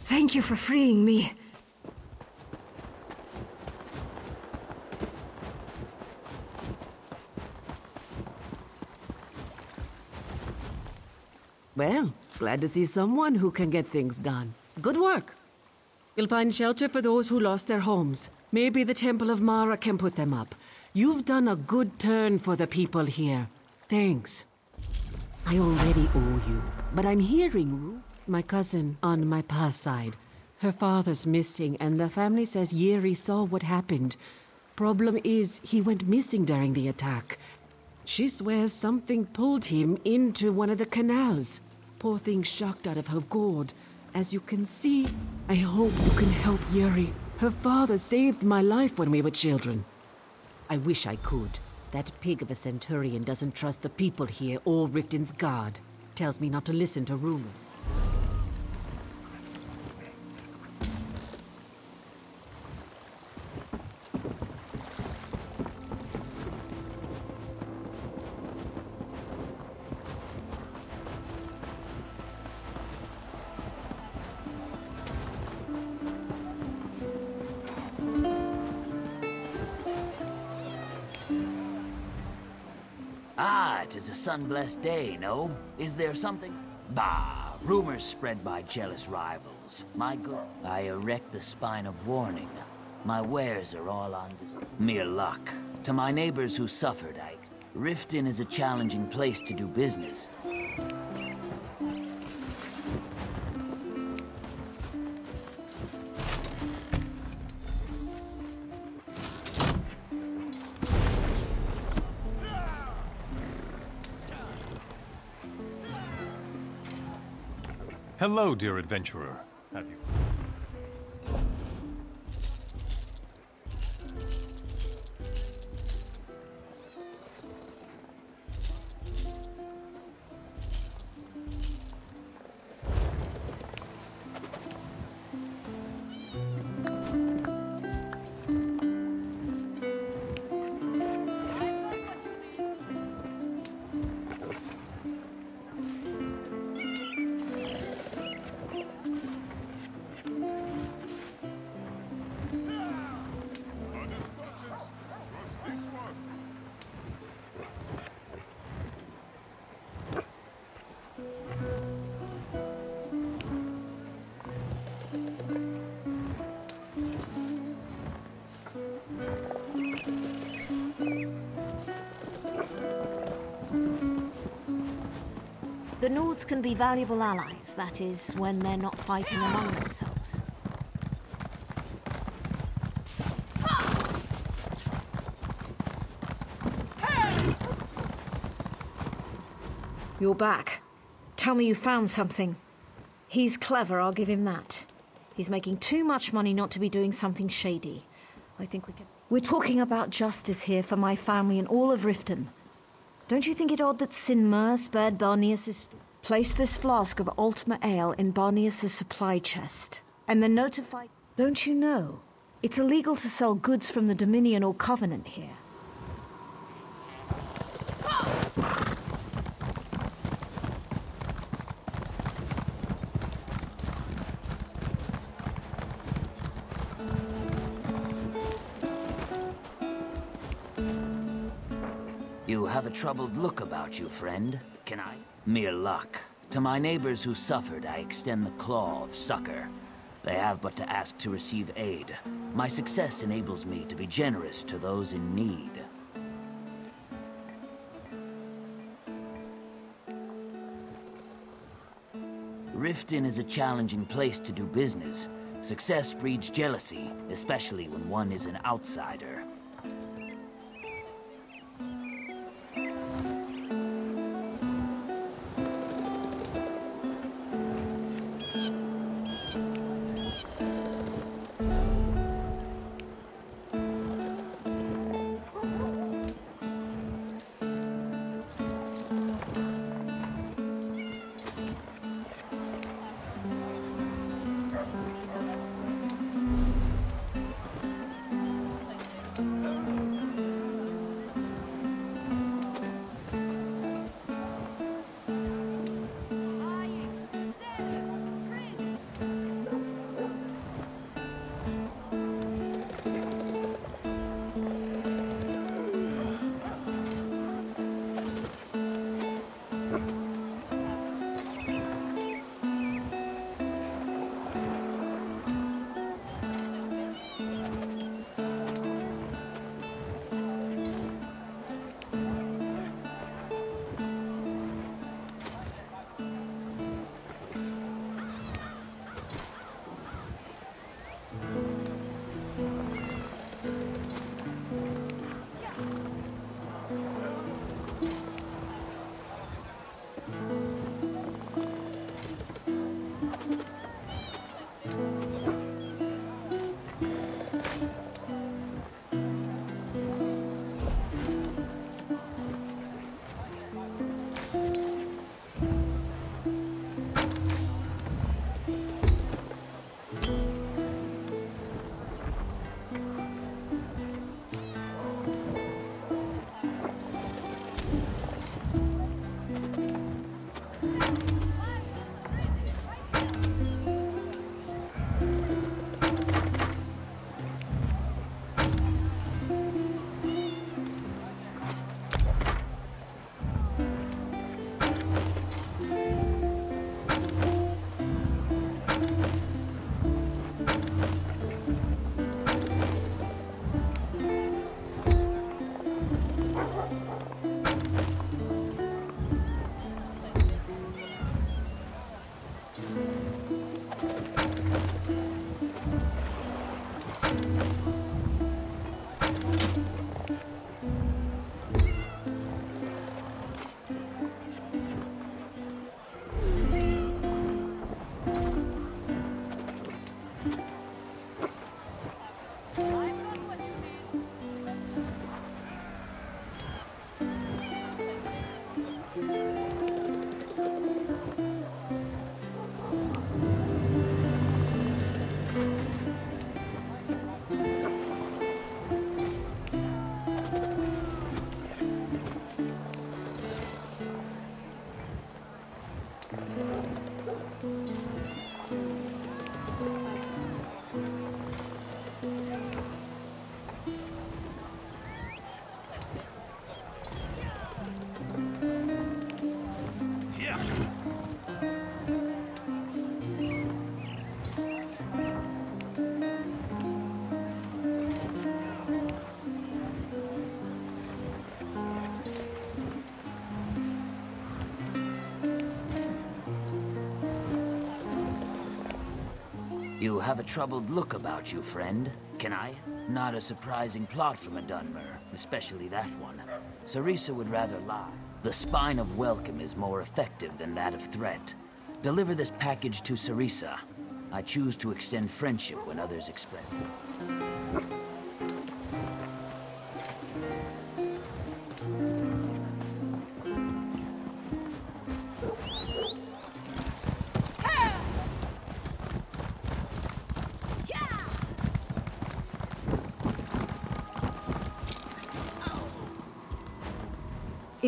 Thank you for freeing me. Well, glad to see someone who can get things done. Good work. You'll find shelter for those who lost their homes. Maybe the Temple of Mara can put them up. You've done a good turn for the people here. Thanks. I already owe you, but I'm hearing my cousin on my past side. Her father's missing, and the family says Yeri saw what happened. Problem is, he went missing during the attack. She swears something pulled him into one of the canals. Poor thing shocked out of her gourd. As you can see, I hope you can help Yeri. Her father saved my life when we were children. I wish I could. That pig of a centurion doesn't trust the people here or Riften's guard. Tells me not to listen to rumors. Ah, it is a sun-blessed day, no? Is there something? Bah, rumors spread by jealous rivals. My good, I erect the spine of warning. My wares are all on mere luck. To my neighbors who suffered, Riften is a challenging place to do business. Hello, dear adventurer. Have you... The Nords can be valuable allies, that is, when they're not fighting among themselves. You're back. Tell me you found something. He's clever, I'll give him that. He's making too much money not to be doing something shady. I think we can... We're talking about justice here for my family and all of Riften. Don't you think it odd that Sinmer spared Barneas' place this flask of Ultima Ale in Barneas' supply chest, and then notified... Don't you know? It's illegal to sell goods from the Dominion or Covenant here. You have a troubled look about you, friend. Can I? Mere luck. To my neighbors who suffered, I extend the claw of succor. They have but to ask to receive aid. My success enables me to be generous to those in need. Riften is a challenging place to do business. Success breeds jealousy, especially when one is an outsider. You have a troubled look about you, friend. Can I? Not a surprising plot from a Dunmer, especially that one. Cerisa would rather lie. The spine of welcome is more effective than that of threat. Deliver this package to Cerisa. I choose to extend friendship when others express it.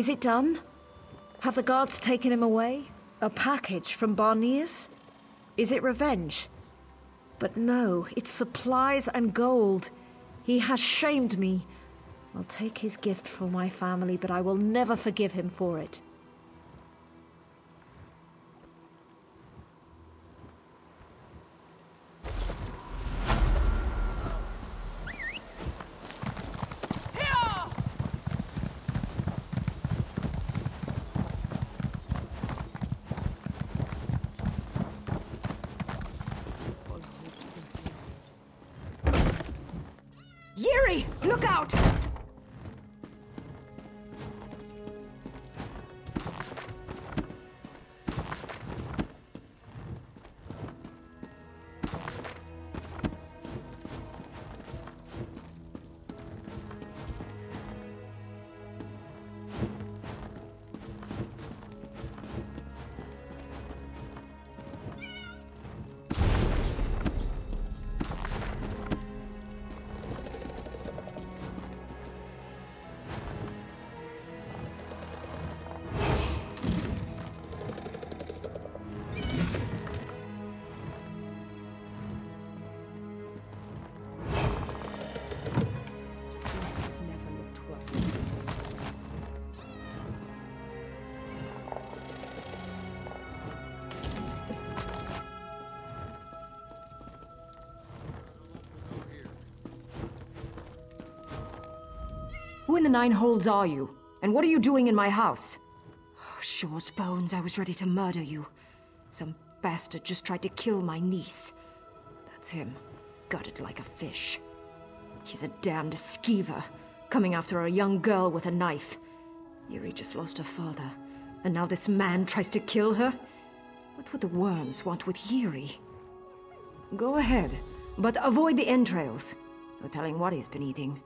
Is it done? Have the guards taken him away? A package from Barneas? Is it revenge? But no, it's supplies and gold. He has shamed me. I'll take his gift for my family, but I will never forgive him for it. Who in the Nine Holds are you? And what are you doing in my house? Oh, Shaw's bones, I was ready to murder you. Some bastard just tried to kill my niece. That's him. Gutted like a fish. He's a damned skeever, coming after a young girl with a knife. Yuri just lost her father, and now this man tries to kill her? What would the worms want with Yuri? Go ahead, but avoid the entrails. No telling what he's been eating.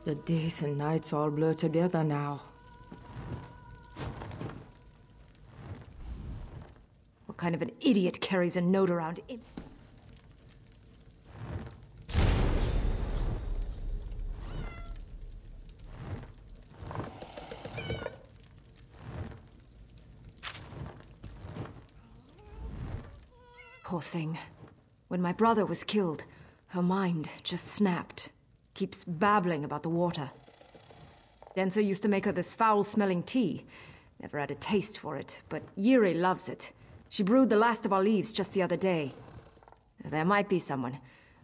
The days and nights all blur together now. What kind of an idiot carries a note around in? Poor thing. When my brother was killed, her mind just snapped. Keeps babbling about the water. Densa used to make her this foul-smelling tea. Never had a taste for it, but Yuri loves it. She brewed the last of our leaves just the other day. There might be someone.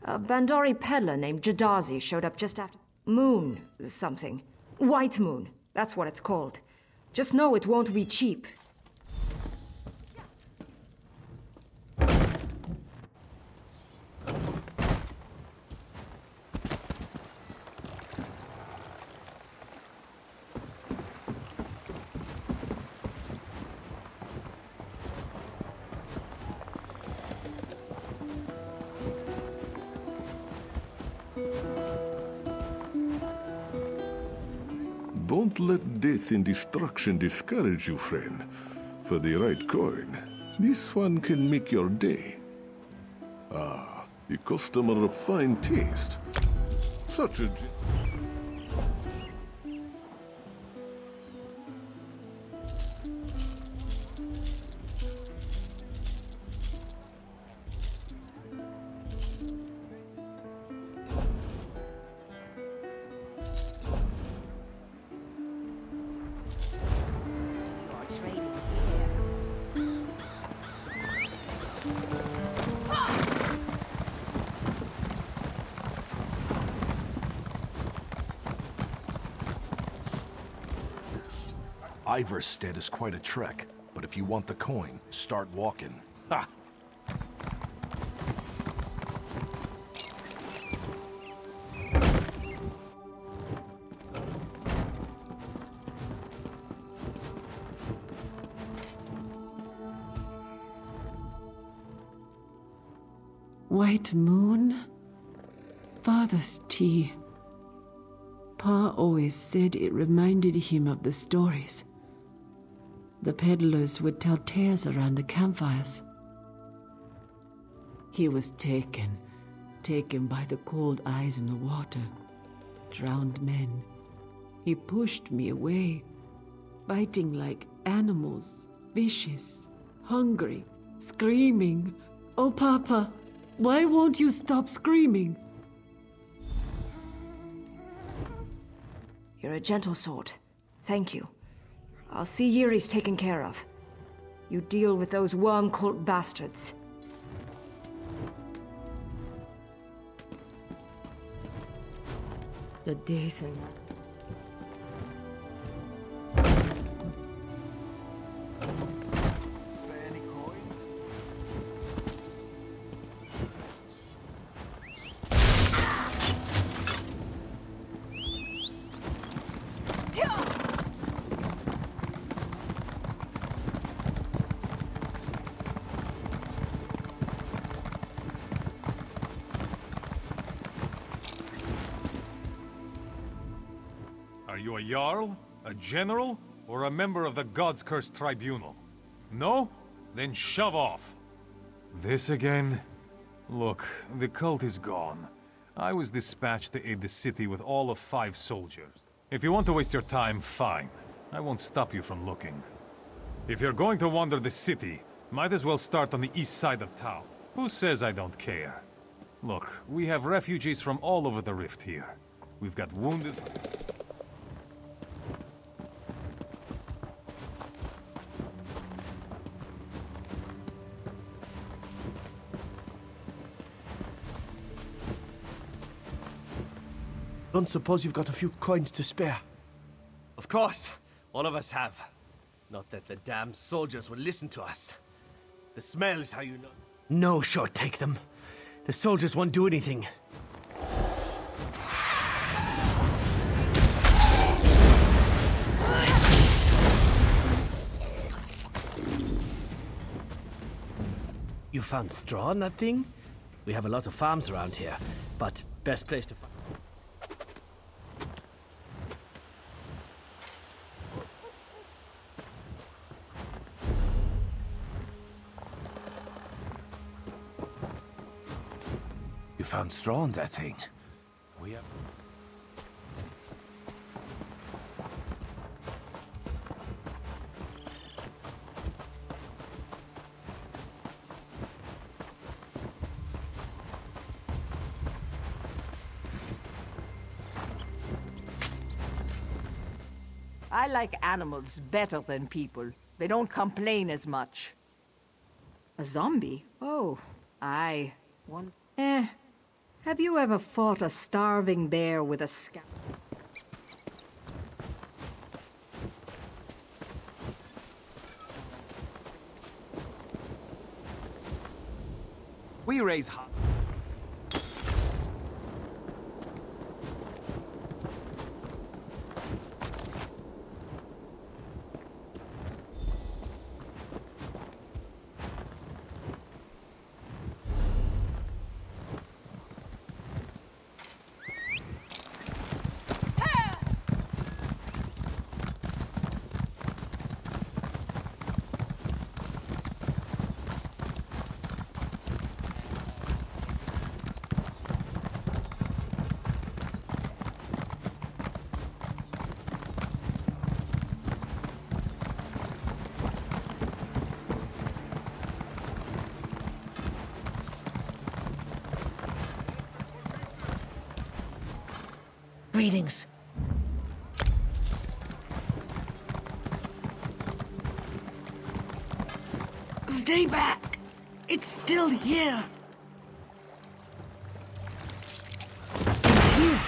A Bandori peddler named Jadazi showed up just after... Moon something. White Moon, that's what it's called. Just know it won't be cheap. Don't let death and destruction discourage you, friend. For the right coin, this one can make your day. Ah, a customer of fine taste. Such a... Ivarstead is quite a trek, but if you want the coin, start walking. Ha! White Moon? Father's tea. Pa always said it reminded him of the stories. The peddlers would tell tales around the campfires. He was taken by the cold eyes in the water. Drowned men. He pushed me away, biting like animals, vicious, hungry, screaming. Oh, Papa, why won't you stop screaming? You're a gentle sort. Thank you. I'll see Yuri's taken care of. You deal with those worm cult bastards. The days and... Are you a Jarl, a general, or a member of the God's Cursed Tribunal? No? Then shove off. This again? Look, the cult is gone. I was dispatched to aid the city with all of 5 soldiers. If you want to waste your time, fine. I won't stop you from looking. If you're going to wander the city, might as well start on the east side of town. Who says I don't care? Look, we have refugees from all over the Rift here. We've got wounded... Don't suppose you've got a few coins to spare? Of course. All of us have. Not that the damn soldiers will listen to us. The smell is how you know. No, sure, take them. The soldiers won't do anything. You found straw on that thing? We have a lot of farms around here, but best place to find... You found straw on that thing? We have... I like animals better than people. They don't complain as much. A zombie? Oh, aye. Have you ever fought a starving bear with a scalpel? We raise Greetings. Stay back! It's still here! It's here!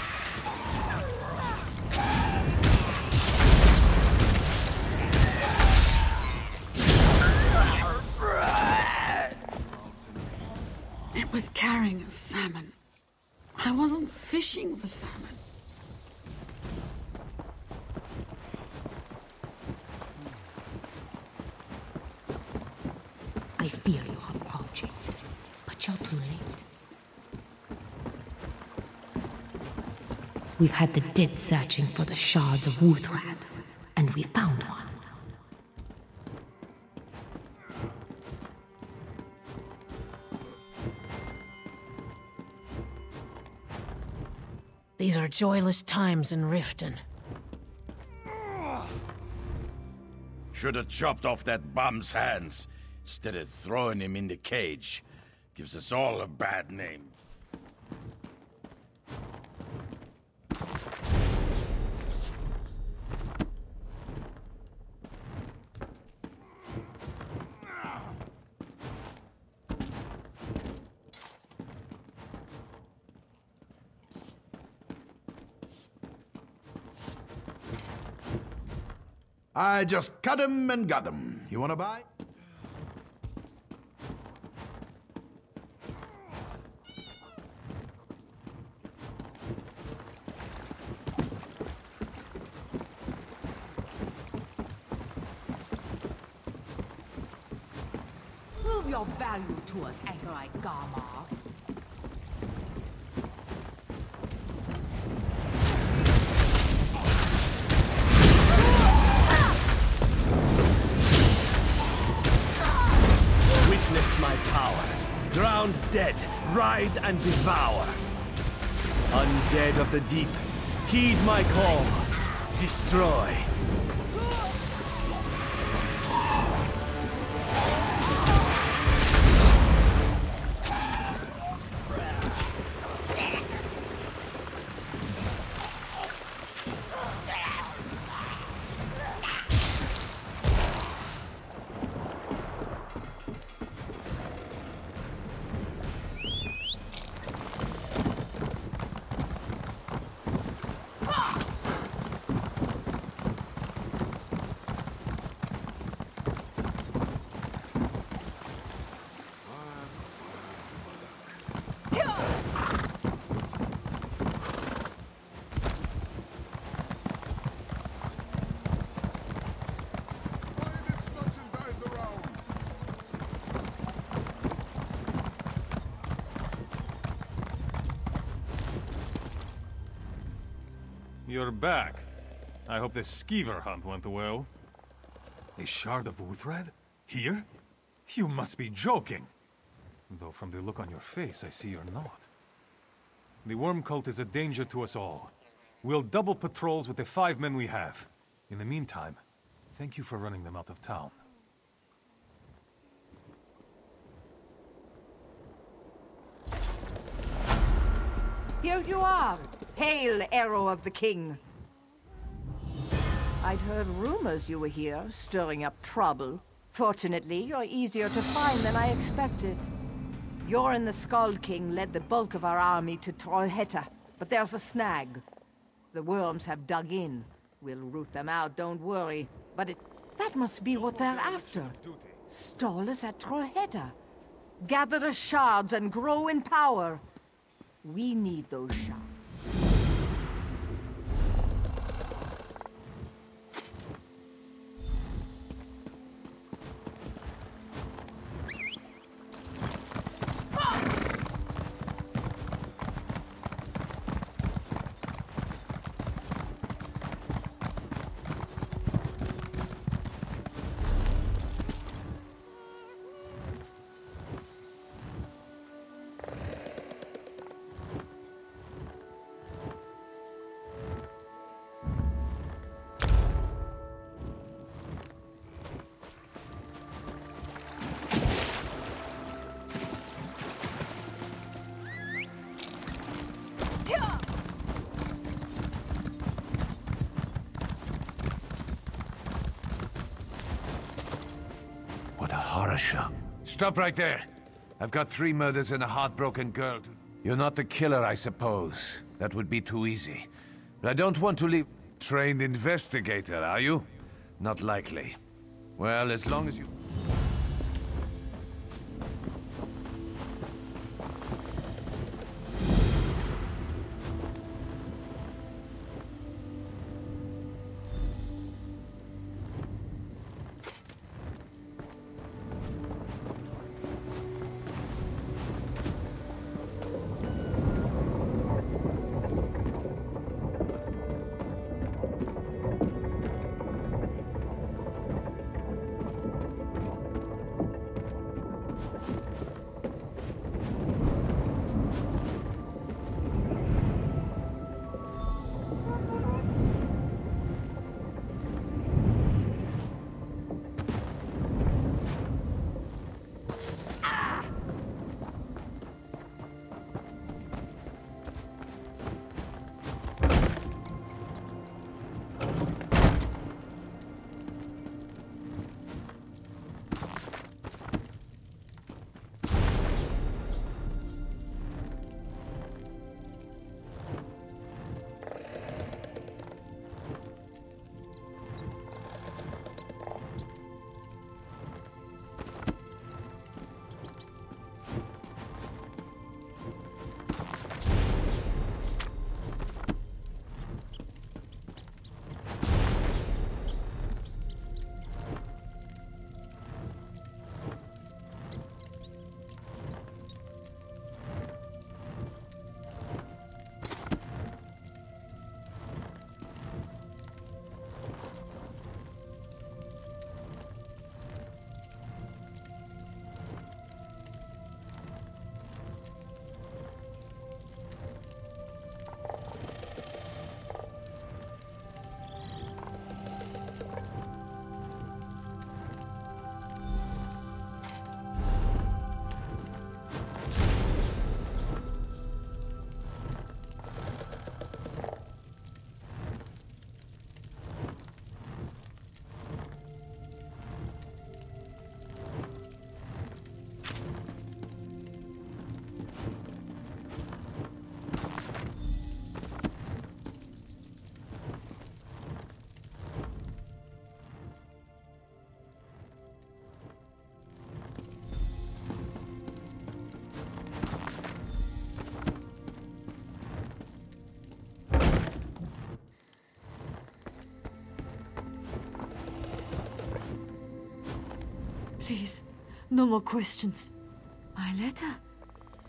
It was carrying a salmon. I wasn't fishing for salmon. I feel you are approaching, but you're too late. We've had the dead searching for the shards of Wuthran, and we found one. These are joyless times in Riften. Should have chopped off that bum's hands instead of throwing him in the cage. Gives us all a bad name. I just cut him and got him. You wanna buy? Prove your value to us, Anchorite Garmar. Witness my power. Drowned dead, rise and devour. Undead of the deep, heed my call. Destroy. You're back. I hope the skeever hunt went well. A shard of Wuuthrad? Here? You must be joking. Though from the look on your face, I see you're not. The worm cult is a danger to us all. We'll double patrols with the 5 men we have. In the meantime, thank you for running them out of town. Here you are! Hail, Arrow of the King! I'd heard rumors you were here, stirring up trouble. Fortunately, you're easier to find than I expected. Yoren the Skald King led the bulk of our army to Trollhättan, but there's a snag. The worms have dug in. We'll root them out, don't worry. But that must be what they're after. Stall us at Trollhättan. Gather the shards and grow in power. We need those shards. What a horror show. Stop right there. I've got 3 murders and a heartbroken girl. You're not the killer, I suppose. That would be too easy. But I don't want to leave... Trained investigator, are you? Not likely. Well, as long as you... Please, no more questions. My letter?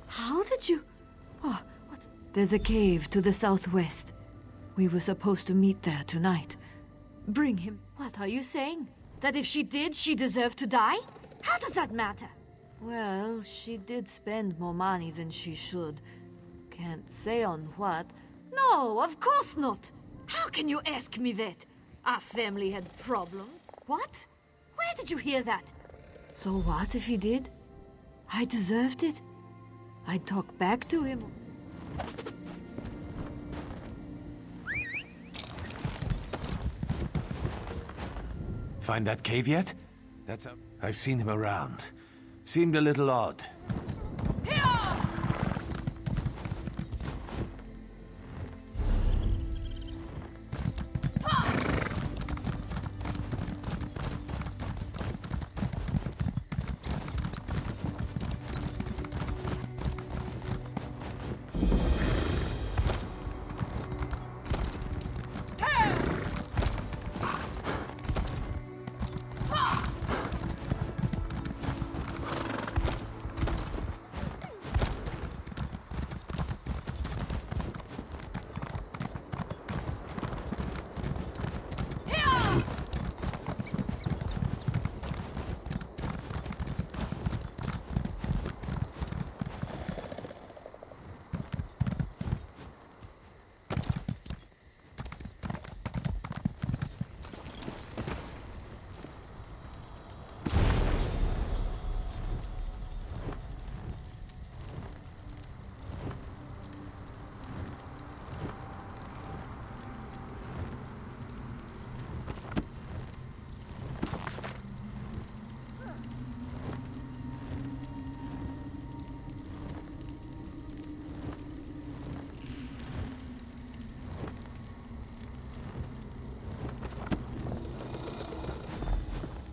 How did you... Oh, what? There's a cave to the southwest. We were supposed to meet there tonight. Bring him. What are you saying? That if she did, she deserved to die? How does that matter? Well, she did spend more money than she should. Can't say on what. No, of course not. How can you ask me that? Our family had problems. What? Where did you hear that? So what if he did? I deserved it. I'd talk back to him. Find that cave yet? That's up. I've seen him around. Seemed a little odd.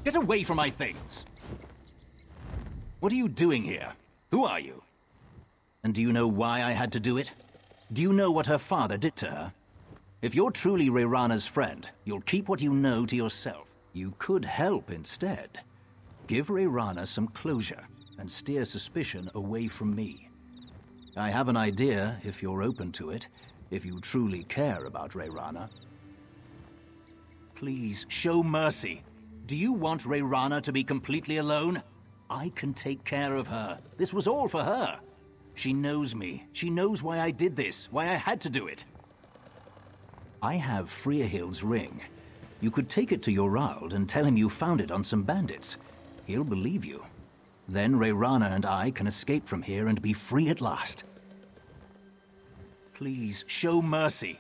Get away from my things! What are you doing here? Who are you? And do you know why I had to do it? Do you know what her father did to her? If you're truly Reyrana's friend, you'll keep what you know to yourself. You could help instead. Give Reyrana some closure, and steer suspicion away from me. I have an idea, if you're open to it, if you truly care about Reyrana. Please, show mercy. Do you want Reyrana to be completely alone? I can take care of her. This was all for her. She knows me. She knows why I did this, why I had to do it. I have Freahill's ring. You could take it to Jorald and tell him you found it on some bandits. He'll believe you. Then Reyrana and I can escape from here and be free at last. Please, show mercy.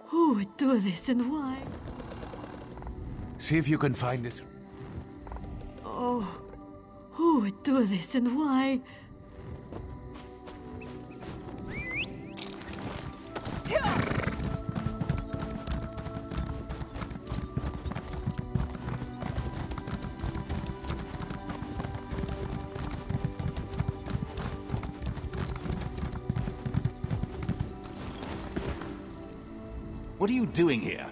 Who would do this and why? See if you can find this. Oh, who would do this and why? What are you doing here?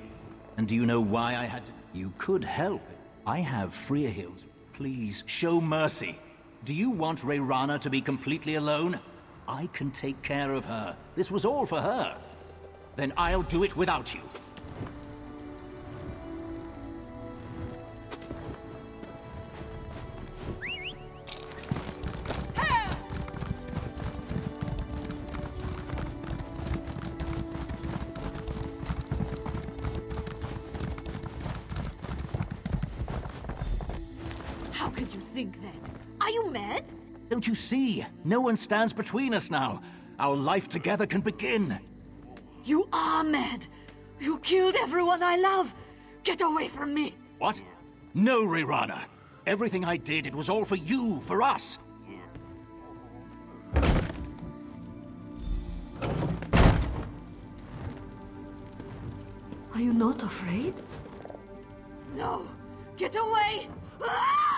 And do you know why I had to? You could help. I have Freahill's. Please, show mercy. Do you want Reyrana to be completely alone? I can take care of her. This was all for her. Then I'll do it without you. How could you think that? Are you mad? Don't you see? No one stands between us now. Our life together can begin. You are mad. You killed everyone I love. Get away from me. What? No, Reyrana. Everything I did, it was all for you, for us. Are you not afraid? No! Get away! Ah!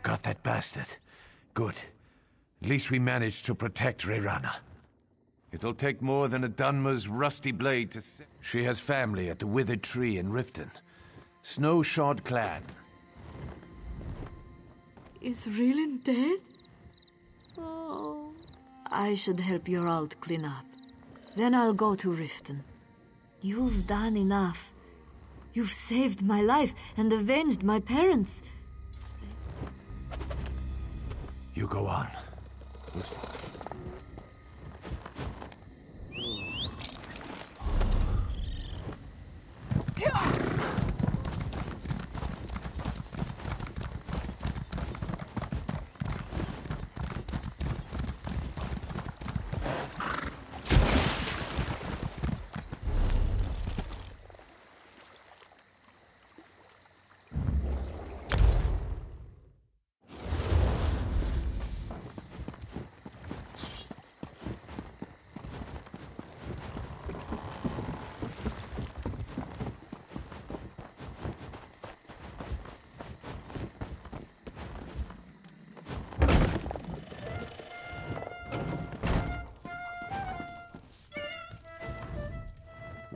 Got that bastard. Good. At least we managed to protect Reyrana. It'll take more than a Dunmer's rusty blade to... She has family at the Withered Tree in Riften. Snowshod clan. Is Rillin dead? Oh. I should help your alt clean up. Then I'll go to Riften. You've done enough. You've saved my life and avenged my parents. You go on.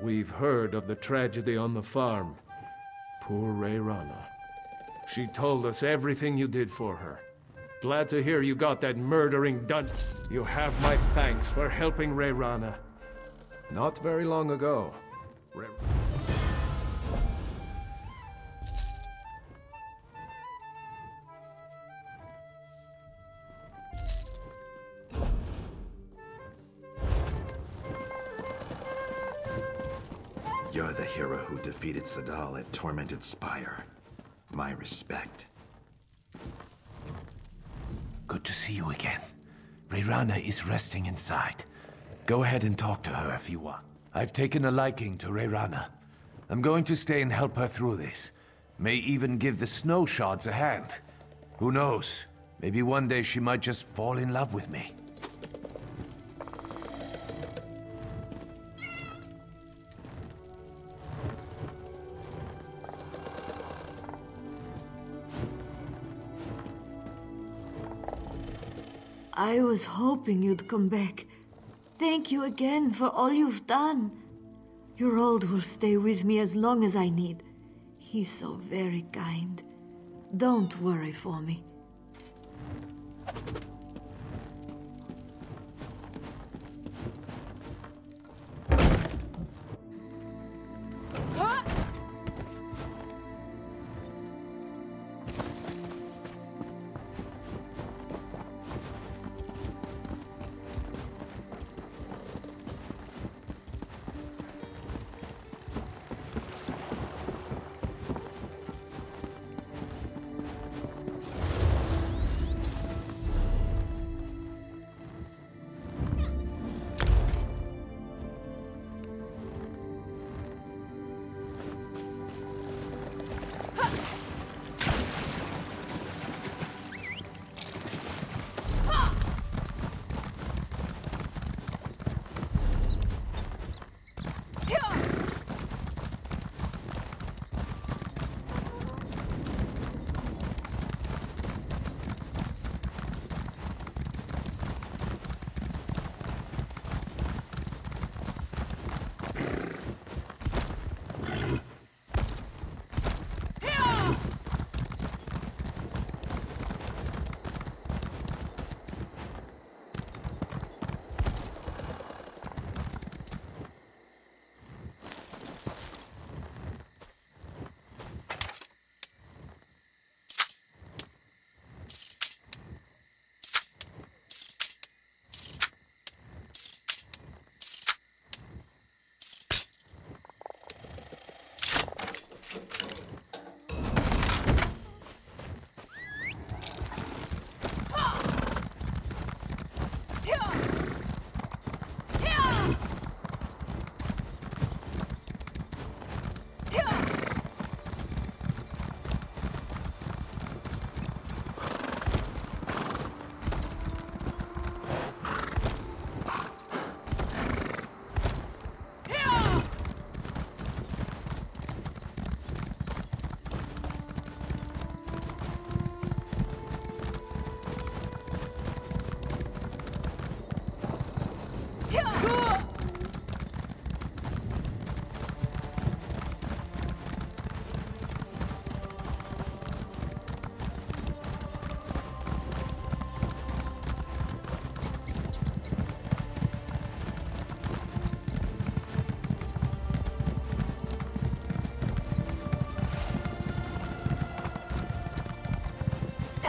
We've heard of the tragedy on the farm. Poor Reyrana. She told us everything you did for her. Glad to hear you got that murdering done. You have my thanks for helping Reyrana. Not very long ago. You're the hero who defeated Sadal at Tormented Spire. My respect. Good to see you again. Reyrana is resting inside. Go ahead and talk to her if you want. I've taken a liking to Reyrana. I'm going to stay and help her through this. May even give the snow shards a hand. Who knows? Maybe one day she might just fall in love with me. I was hoping you'd come back. Thank you again for all you've done. Your old will stay with me as long as I need. He's so very kind. Don't worry for me.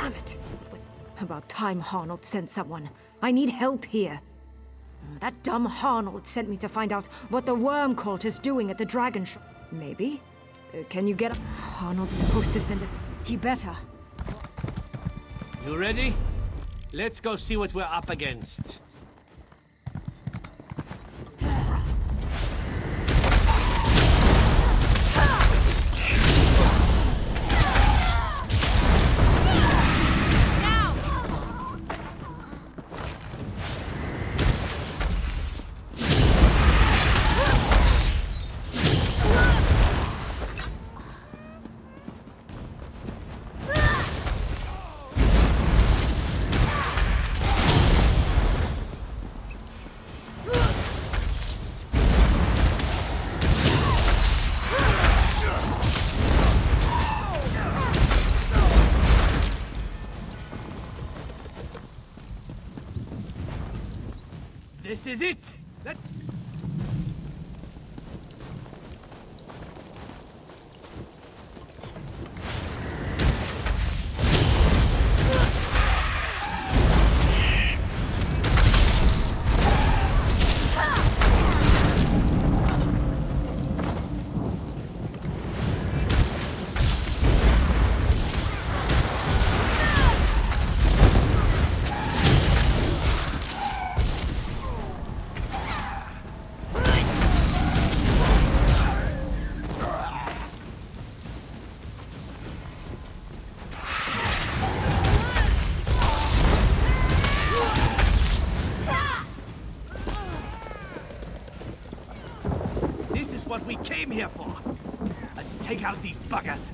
Damn it! It was about time Harnold sent someone. I need help here. That dumb Harnold sent me to find out what the worm cult is doing at the Dragon Shop. Maybe? Can you get... Harnold's supposed to send us... He better. You ready? Let's go see what we're up against. This is it! Let's... what we came here for. Let's take out these buggers.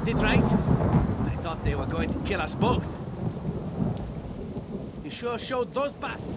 That's it, right? I thought they were going to kill us both. You sure showed those bastards.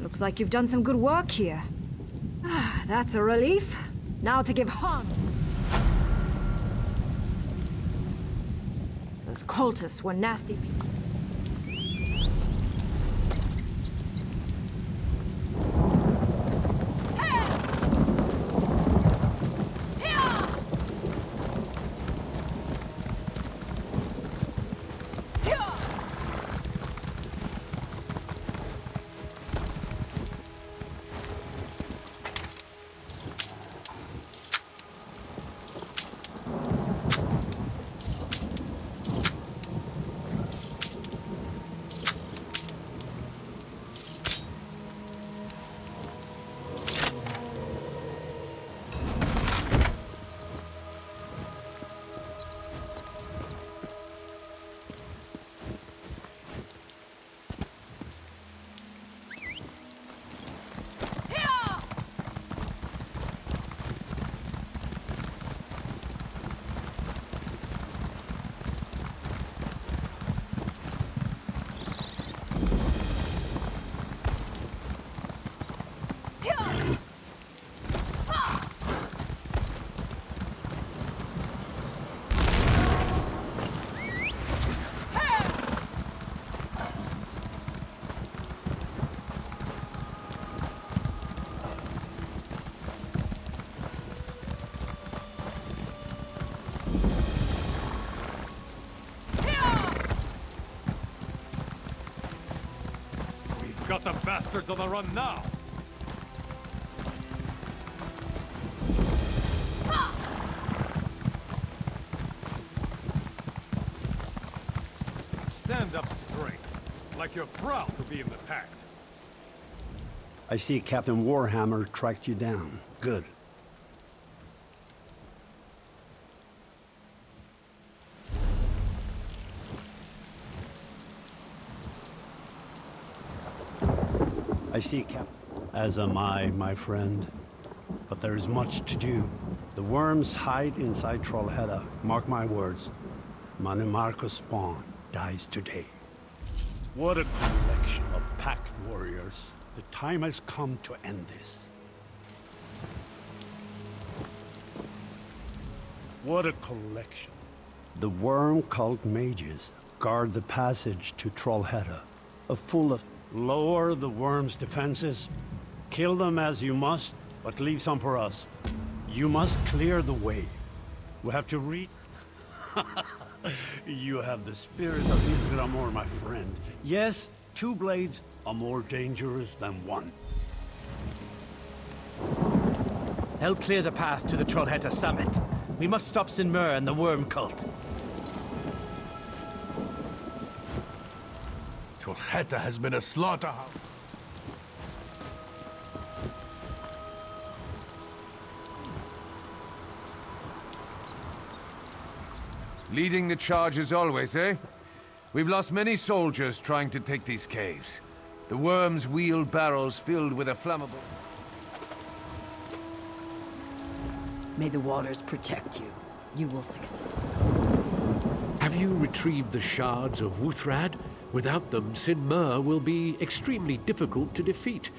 Looks like you've done some good work here. Ah, that's a relief. Now to give Han. Those cultists were nasty people. Got the bastards on the run now! Stand up straight, like you're proud to be in the pact. I see Captain Warhammer tracked you down. Good. I see Cap. As am I, my friend. But there is much to do. The worms hide inside Trollhättan. Mark my words. Mannimarcus spawn dies today. What a collection of packed warriors. The time has come to end this. What a collection. The worm cult mages guard the passage to Trollhättan. A full of... Lower the worm's defenses. Kill them as you must, but leave some for us. You must clear the way. We have to read... You have the spirit of Ysgramor, my friend. Yes, two blades are more dangerous than one. Help clear the path to the Trollhättan summit. We must stop Sinmur and the worm cult. Trollhättan has been a slaughterhouse. Leading the charge as always, eh? We've lost many soldiers trying to take these caves. The worms wield barrels filled with a flammable... May the waters protect you. You will succeed. Have you retrieved the shards of Wuthrad? Without them, Sinmur will be extremely difficult to defeat.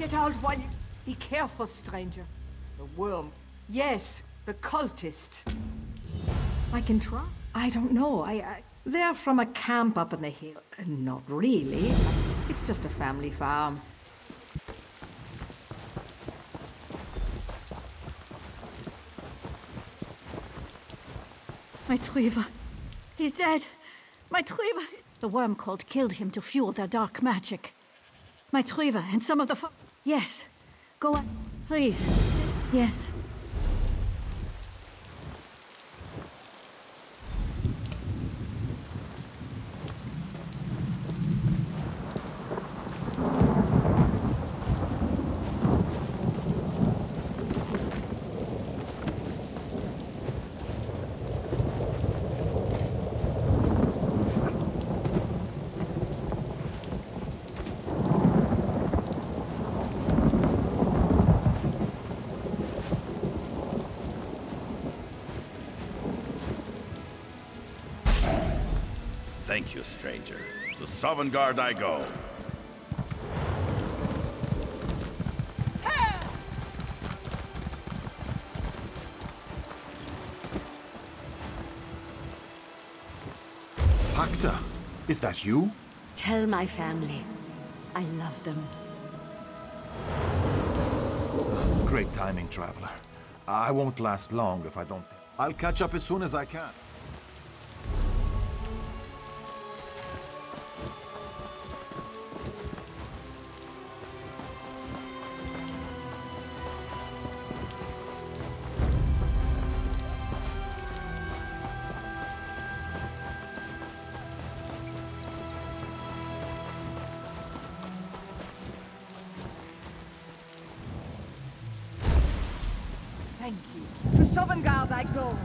Get out while you... Be careful, stranger. The worm. Yes, the cultists. I can try. I don't know. They're from a camp up in the hill. Not really. It's just a family farm. My Treva. He's dead. My Treva. The worm cult killed him to fuel their dark magic. My Treva and some of the Yes. Go on. Please. Yes. Thank you, stranger. To Sovngarde I go. Hacta, is that you? Tell my family. I love them. Great timing, traveler. I won't last long if I don't... I'll catch up as soon as I can. Thank you. To Sovngarde I go.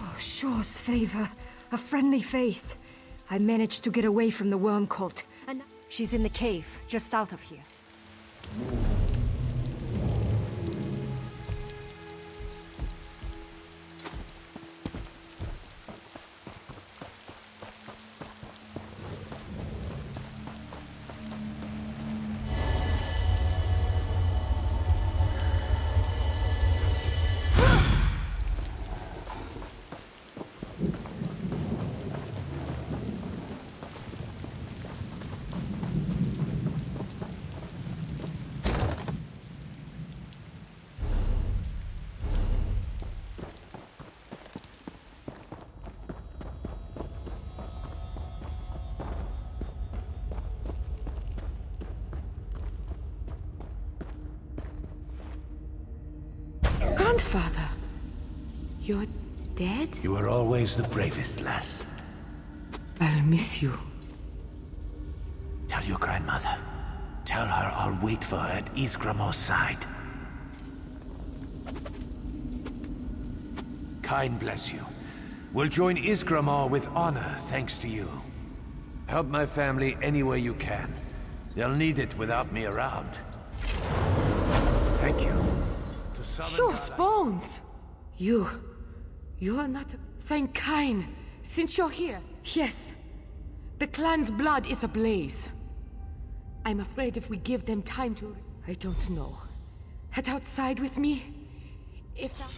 Oh, Shaw's favor. A friendly face. I managed to get away from the worm cult. And she's in the cave, just south of here. Grandfather, you're dead? You were always the bravest, lass. I'll miss you. Tell your grandmother. Tell her I'll wait for her at Ysgramor's side. Kyne bless you. We'll join Ysgramor with honor, thanks to you. Help my family any way you can. They'll need it without me around. Thank you. Shaw's bones! You're not... Thank Kyne. Since you're here, yes. The clan's blood is ablaze. I'm afraid if we give them time to... I don't know. Head outside with me? If that...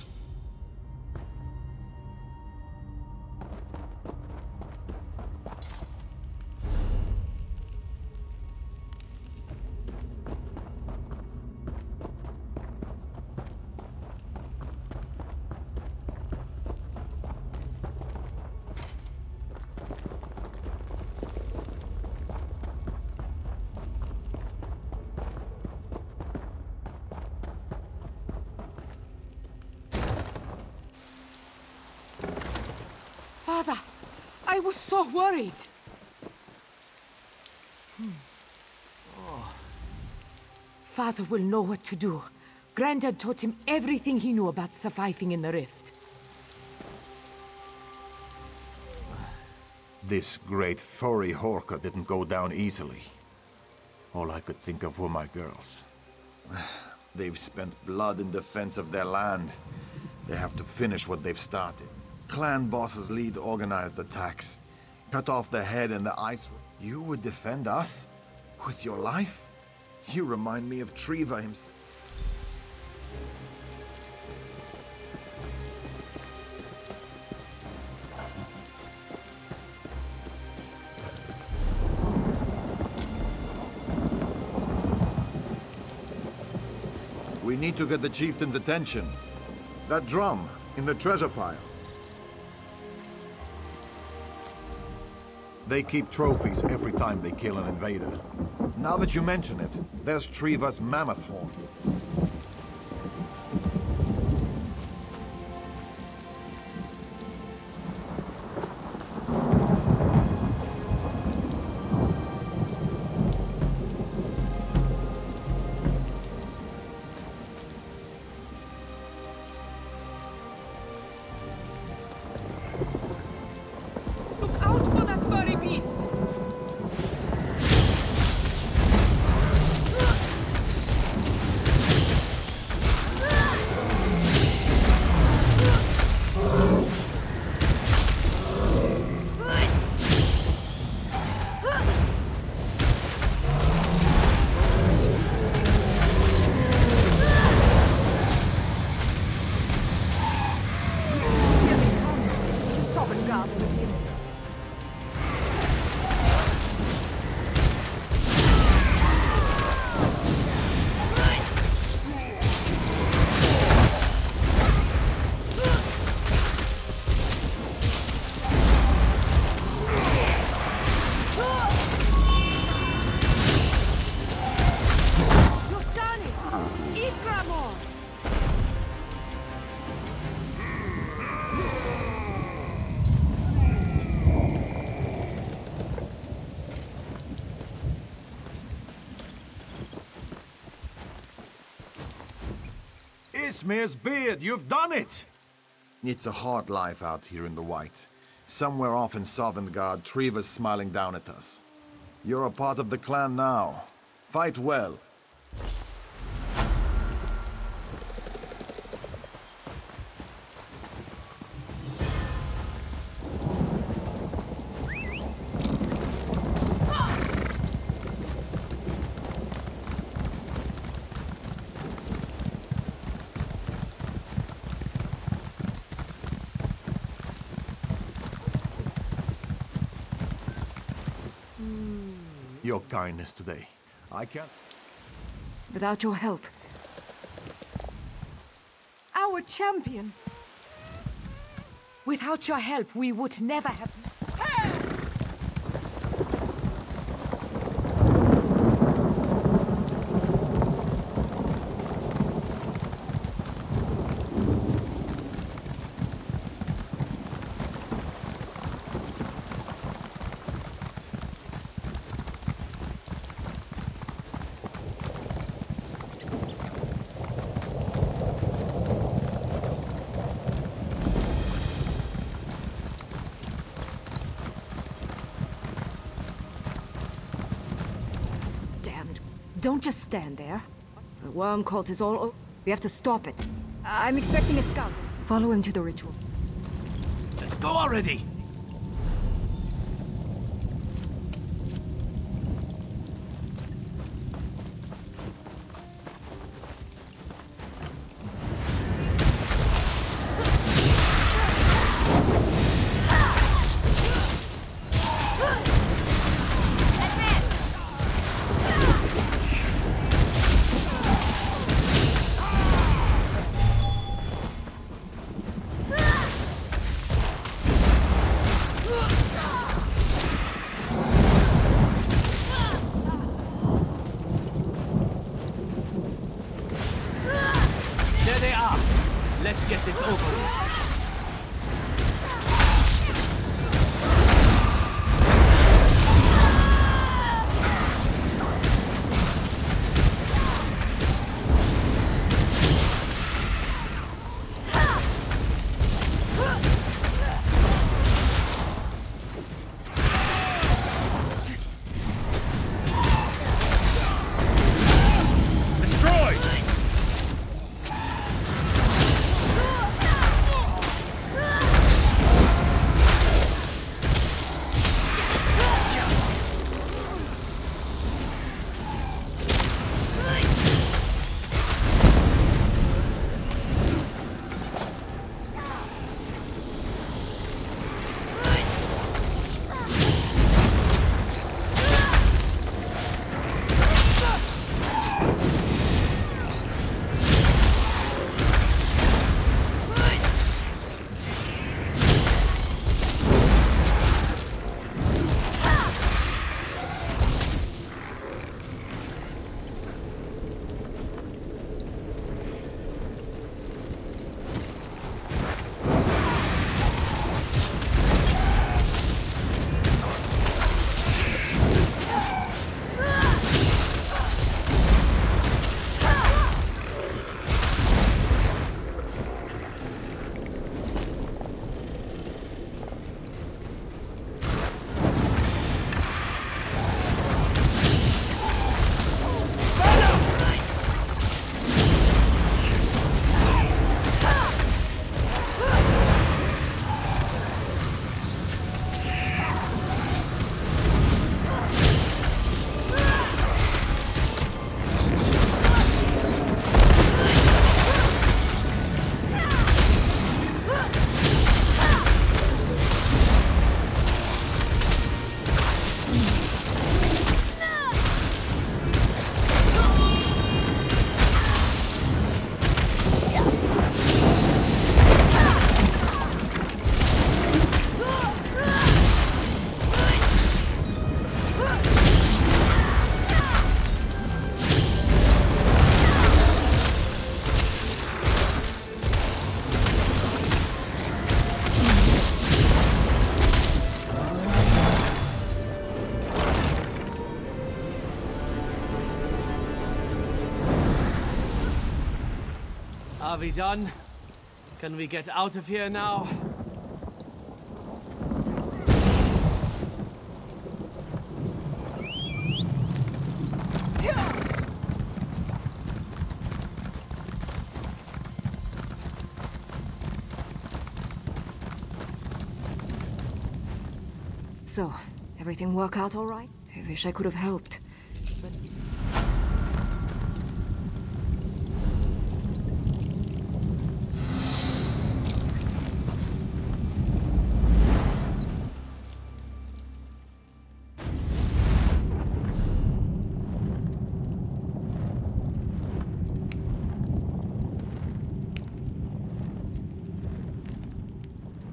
Father, I was so worried. Oh. Father will know what to do. Granddad taught him everything he knew about surviving in the rift. This great furry Horka didn't go down easily. All I could think of were my girls. They've spent blood in defense of their land. They have to finish what they've started. Clan bosses lead organized attacks. Cut off the head and the ice. You would defend us? With your life? You remind me of Triva himself. We need to get the chieftain's attention. That drum in the treasure pile. They keep trophies every time they kill an invader. Now that you mention it, there's Triva's mammoth horn. Ismir's beard, you've done it! It's a hard life out here in the White. Somewhere off in Sovngarde, Triva's smiling down at us. You're a part of the clan now. Fight well. Your kindness today. I can't... Without your help. Our champion! Without your help, we would never have... Don't just stand there. The worm cult is all... We have to stop it. I'm expecting a scout. Follow him to the ritual. Let's go already! Let's get this over with. Are we done? Can we get out of here now? So, everything work out all right? I wish I could have helped. But...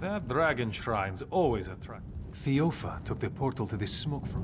That dragon shrine's always attractive. Theofa took the portal to this smoke from.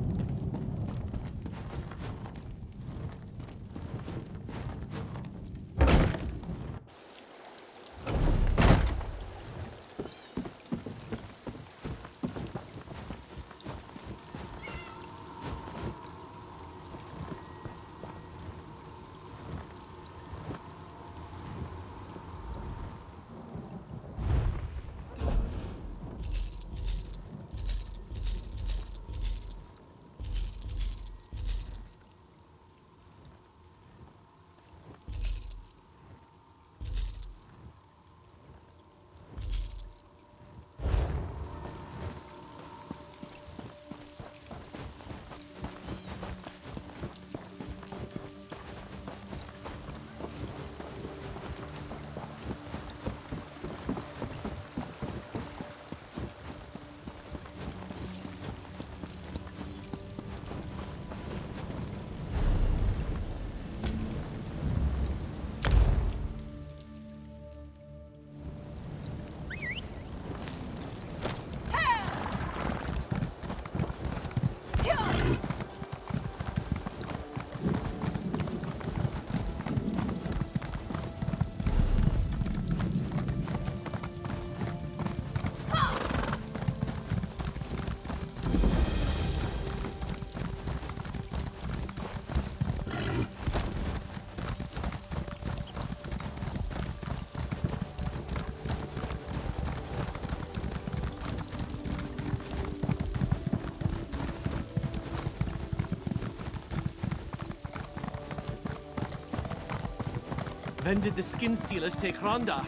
When did the Skin Stealers take Ronda?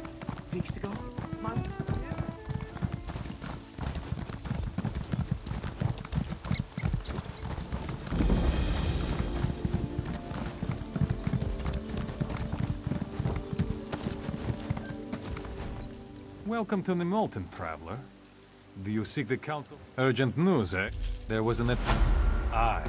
Weeks ago? Month? Welcome to the Molten, traveler. Do you seek the council? Urgent news, eh? There was an... Aye.